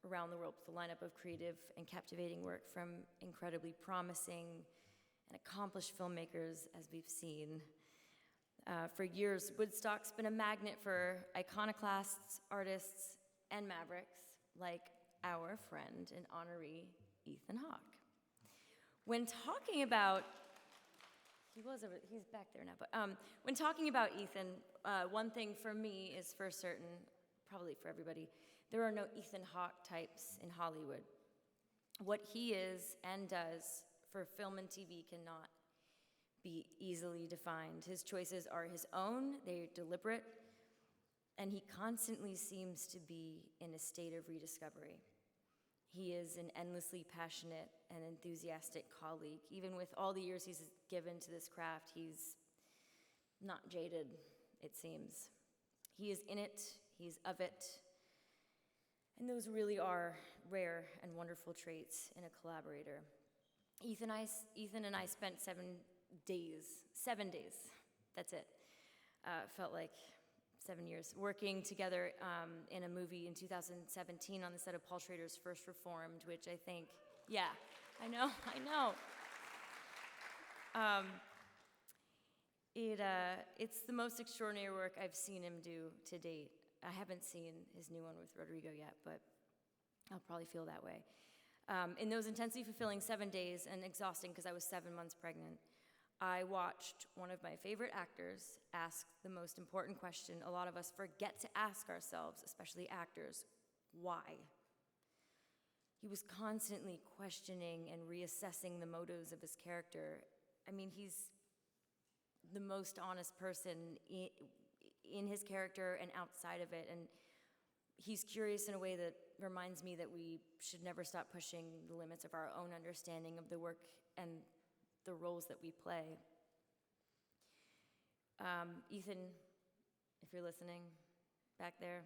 around the world with a lineup of creative and captivating work from incredibly promising and accomplished filmmakers, as we've seen. For years, Woodstock's been a magnet for iconoclasts, artists, and mavericks like our friend and honoree, Ethan Hawke. When talking about, he's back there now, but when talking about Ethan, one thing for me is for certain, probably for everybody, there are no Ethan Hawke types in Hollywood. What he is and does for film and TV cannot be easily defined. His choices are his own, they're deliberate, and he constantly seems to be in a state of rediscovery. He is an endlessly passionate and enthusiastic colleague. Even with all the years he's given to this craft, he's not jaded, it seems. He is in it, he's of it, And those really are rare and wonderful traits in a collaborator. Ethan and I spent 7 days, that's it. Felt like 7 years, working together in a movie in 2017 on the set of Paul Schrader's First Reformed, which I think, yeah, I know. It's the most extraordinary work I've seen him do to date. I haven't seen his new one with Rodrigo yet, but I'll probably feel that way. In those intensely fulfilling 7 days and exhausting because I was 7 months pregnant, I watched one of my favorite actors ask the most important question a lot of us forget to ask ourselves, especially actors: why? He was constantly questioning and reassessing the motives of his character. I mean, he's the most honest person in his character and outside of it, and he's curious in a way that reminds me that we should never stop pushing the limits of our own understanding of the work and the roles that we play. Ethan, if you're listening back there,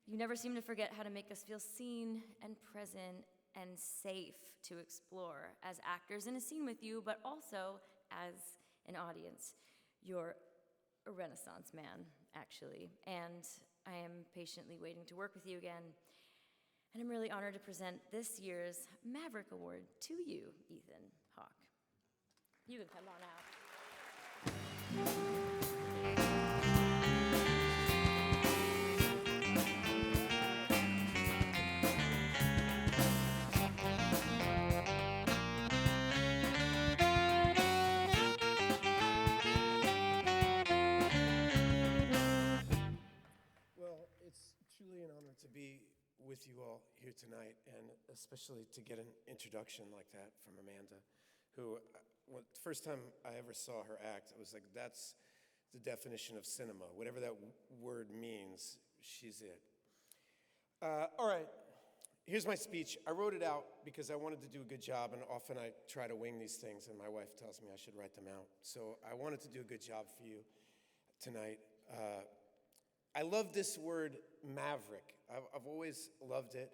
you never seem to forget how to make us feel seen and present and safe to explore as actors in a scene with you, but also as an audience. You're a Renaissance man, actually, and I am patiently waiting to work with you again. And I'm really honored to present this year's Maverick Award to you, Ethan Hawke. You can come on out. Well, it's truly an honor to be with you all here tonight, and especially to get an introduction like that from Amanda, who, the first time I ever saw her act, I was like, that's the definition of cinema. Whatever that word means, she's it. All right, here's my speech. I wrote it out because I wanted to do a good job, and often I try to wing these things, and my wife tells me I should write them out. So I wanted to do a good job for you tonight. I love this word, maverick. I've always loved it.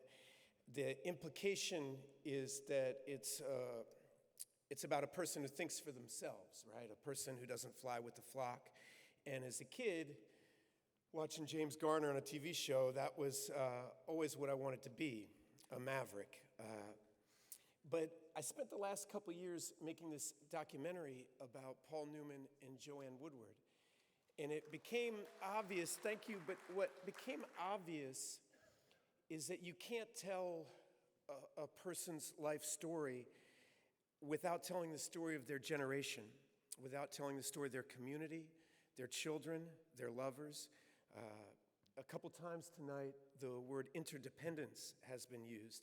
The implication is that it's about a person who thinks for themselves, right? A person who doesn't fly with the flock. And as a kid, watching James Garner on a TV show, that was always what I wanted to be, a maverick. But I spent the last couple years making this documentary about Paul Newman and Joanne Woodward. And it became obvious, thank you, but what became obvious is that you can't tell a person's life story without telling the story of their generation, without telling the story of their community, their children, their lovers. A couple times tonight, the word interdependence has been used,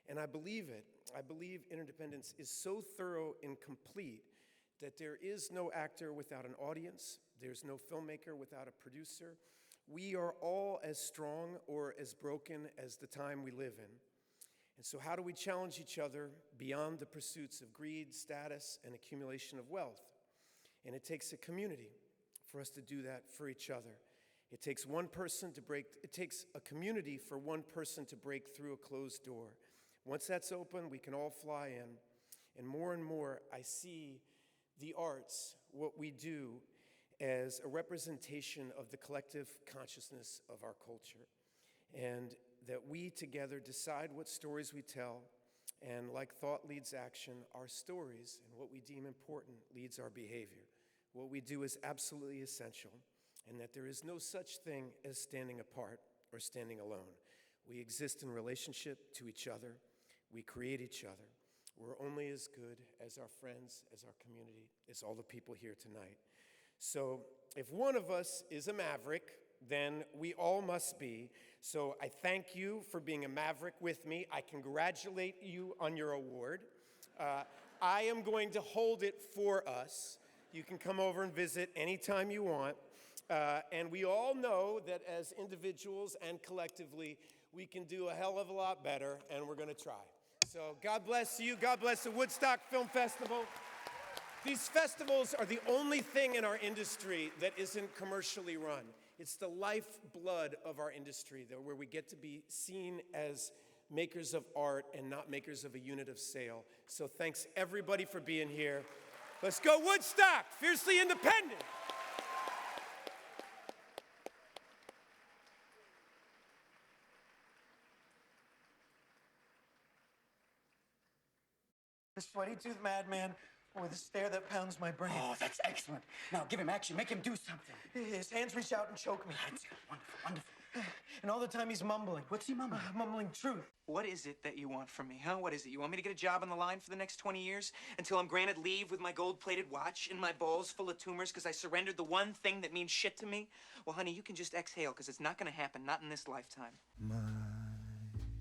and I believe it. I believe interdependence is so thorough and complete that there is no actor without an audience, there's no filmmaker without a producer. We are all as strong or as broken as the time we live in. And so how do we challenge each other beyond the pursuits of greed, status, and accumulation of wealth? And it takes a community for us to do that for each other. It takes a community for one person to break through a closed door. Once that's open, we can all fly in. And more, I see the arts, what we do, as a representation of the collective consciousness of our culture. And that we together decide what stories we tell, and like thought leads action, our stories and what we deem important leads our behavior. What we do is absolutely essential, and that there is no such thing as standing apart or standing alone. We exist in relationship to each other. We create each other. We're only as good as our friends, as our community, as all the people here tonight. So if one of us is a maverick, then we all must be. So I thank you for being a maverick with me. I congratulate you on your award. I am going to hold it for us. You can come over and visit anytime you want. And we all know that as individuals and collectively, we can do a hell of a lot better, and we're going to try. So God bless you. God bless the Woodstock Film Festival. These festivals are the only thing in our industry that isn't commercially run. It's the lifeblood of our industry, though, where we get to be seen as makers of art and not makers of a unit of sale. So thanks everybody for being here. Let's go Woodstock, fiercely independent. The sweaty-toothed madman with a stare that pounds my brain. Oh, that's excellent. Now give him action. Make him do something. His hands reach out and choke me. That's good. Wonderful, wonderful. And all the time he's mumbling. What's he mumbling? Mumbling truth. What is it that you want from me, huh? What is it? You want me to get a job on the line for the next 20 years until I'm granted leave with my gold-plated watch and my balls full of tumors because I surrendered the one thing that means shit to me? Well, honey, you can just exhale because it's not going to happen, not in this lifetime. My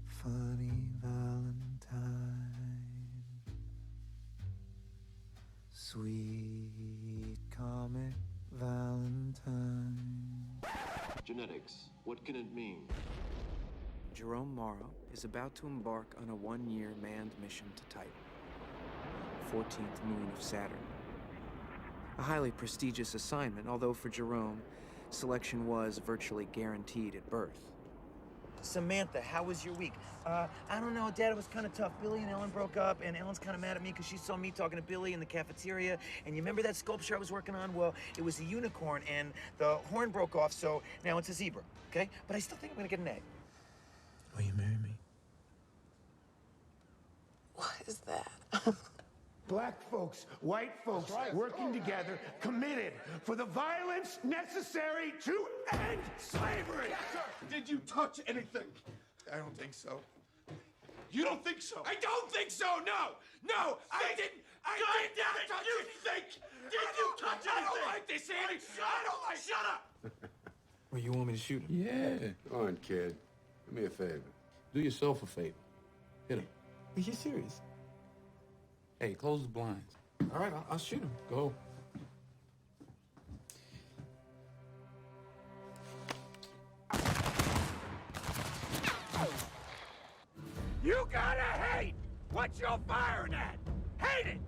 funny Valentine, sweet comic Valentine. Genetics, what can it mean? Jerome Morrow is about to embark on a one-year manned mission to Titan, 14th moon of Saturn. A highly prestigious assignment, although for Jerome, selection was virtually guaranteed at birth. Samantha, how was your week? I don't know, Dad, it was kind of tough. Billy and Ellen broke up, and Ellen's kind of mad at me because she saw me talking to Billy in the cafeteria. And you remember that sculpture I was working on? Well, it was a unicorn, and the horn broke off, so now it's a zebra, okay? But I still think I'm gonna get an A. Will you marry me? What is that? Black folks, white folks, working together, committed for the violence necessary to end slavery. Yes, sir. Did you touch anything? I don't think so. You don't think so? I don't think so, no! No, I didn't! I did not touch anything! Did you touch anything? I don't like this, Andy! I don't like... Shut up! Well, you want me to shoot him? Yeah. Go on, kid. Do me a favor. Do yourself a favor. Hit him. Are you serious? Hey, close the blinds. All right, I'll shoot him. Go. You gotta hate what you're firing at! Hate it!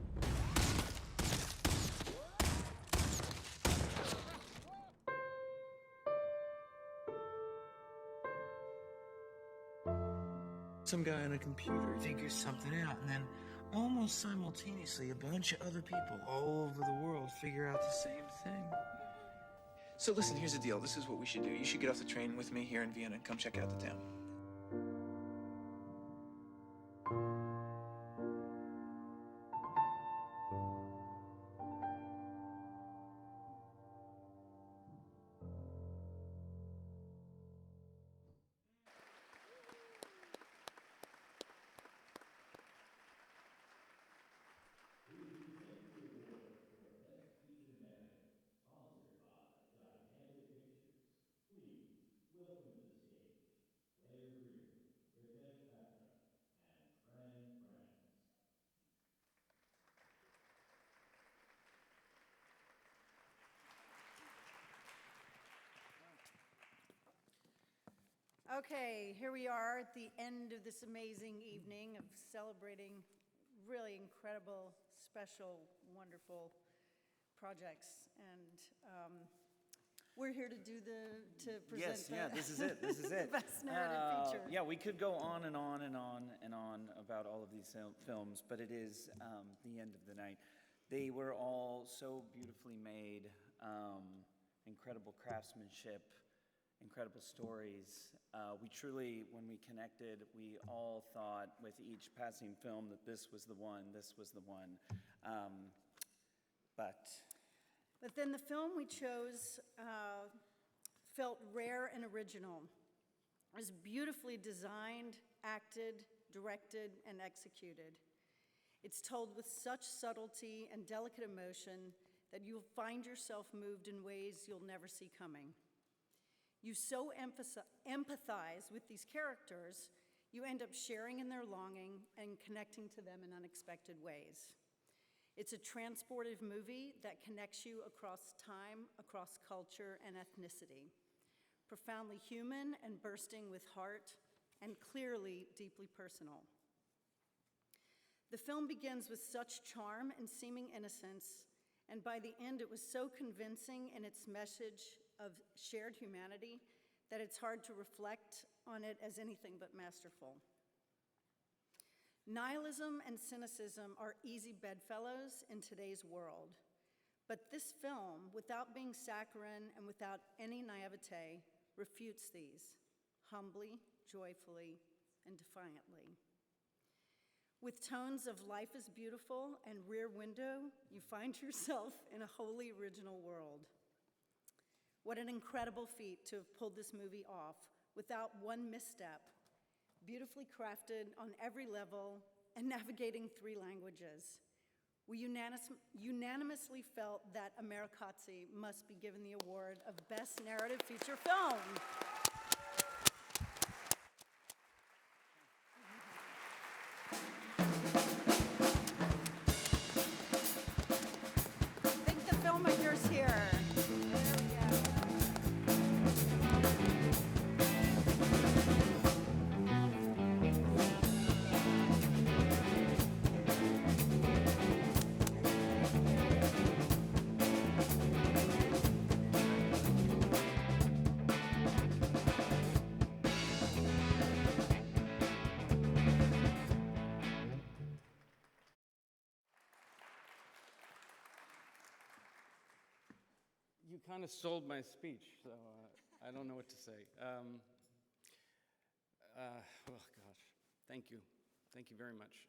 Some guy on a computer figures something out, and then almost simultaneously, a bunch of other people all over the world figure out the same thing. So listen, here's the deal. This is what we should do. You should get off the train with me here in Vienna and come check out the town. Okay, here we are at the end of this amazing evening of celebrating really incredible, special, wonderful projects. And we're here to present this is it. This is it. the best narrative feature. Yeah, we could go on and on and on and on about all of these films, but it is the end of the night. They were all so beautifully made, incredible craftsmanship, incredible stories. We truly, when we connected, we all thought with each passing film that this was the one. But then the film we chose felt rare and original. It was beautifully designed, acted, directed, and executed. It's told with such subtlety and delicate emotion that you'll find yourself moved in ways you'll never see coming. You so empathize with these characters, you end up sharing in their longing and connecting to them in unexpected ways. It's a transportive movie that connects you across time, across culture, and ethnicity. Profoundly human and bursting with heart, and clearly deeply personal. The film begins with such charm and seeming innocence, and by the end it was so convincing in its message of shared humanity that it's hard to reflect on it as anything but masterful. Nihilism and cynicism are easy bedfellows in today's world, but this film, without being saccharine and without any naivete, refutes these, humbly, joyfully, and defiantly. With tones of life is beautiful and Rear Window, you find yourself in a wholly original world. What an incredible feat to have pulled this movie off without one misstep, beautifully crafted on every level and navigating 3 languages. We unanimously felt that Americazzi must be given the award of Best Narrative Feature Film. Thank the filmmakers here. You kind of sold my speech, so I don't know what to say. Oh, gosh. Thank you. Thank you very much.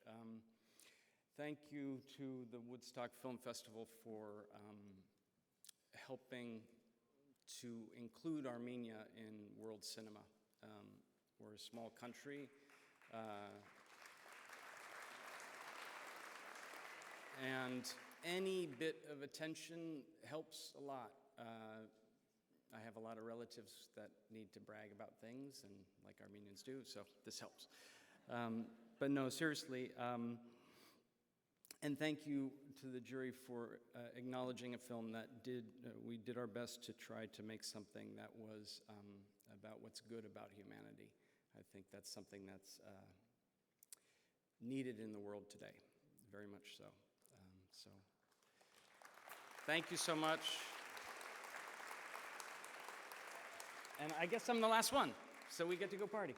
Thank you to the Woodstock Film Festival for helping to include Armenia in world cinema. We're a small country. And any bit of attention helps a lot. I have a lot of relatives that need to brag about things, and like Armenians do, so this helps. But no, seriously, and thank you to the jury for acknowledging a film that we did our best to try to make something that was about what's good about humanity. I think that's something that's needed in the world today, very much so. So, thank you so much. And I guess I'm the last one, so we get to go party.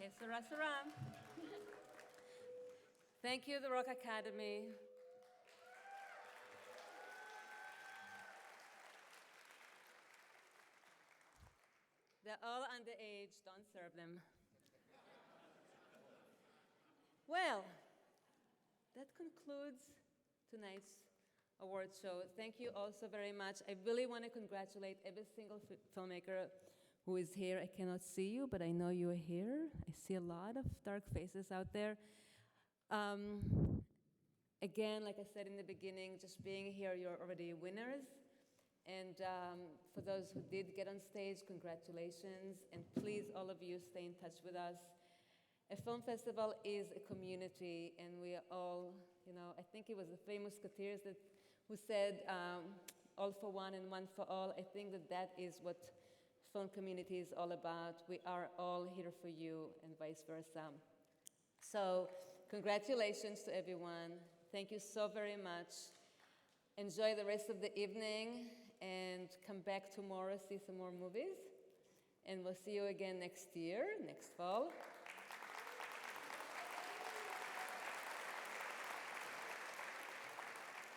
Okay, Sarah. Thank you, the Rock Academy. They're all underage, don't serve them. Well, that concludes tonight's award show. Thank you all so very much. I really want to congratulate every single filmmaker who is here. I cannot see you, but I know you are here. I see a lot of dark faces out there. Again, like I said in the beginning, just being here, you're already winners. And for those who did get on stage, congratulations. And please, all of you, stay in touch with us. A film festival is a community, and we are all, I think it was the famous Musketeers who said, all for one and one for all. I think that is what film community is all about. We are all here for you, and vice versa. So Congratulations to everyone. Thank you so very much. Enjoy the rest of the evening and come back tomorrow, see some more movies. And we'll see you again next year, next fall.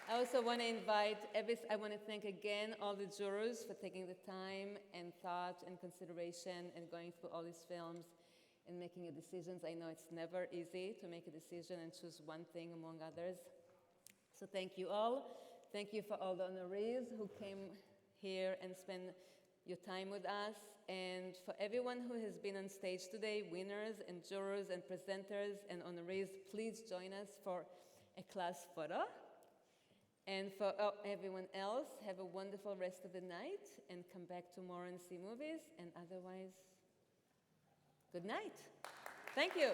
I also want to I want to thank again all the jurors for taking the time and thought and consideration and going through all these films and making decisions. I know it's never easy to make a decision and choose one thing among others. So thank you all. Thank you for all the honorees who came here and spent your time with us. And for everyone who has been on stage today, winners and jurors and presenters and honorees, please join us for a class photo. And for everyone else, have a wonderful rest of the night and come back tomorrow and see movies. And otherwise, good night. Thank you.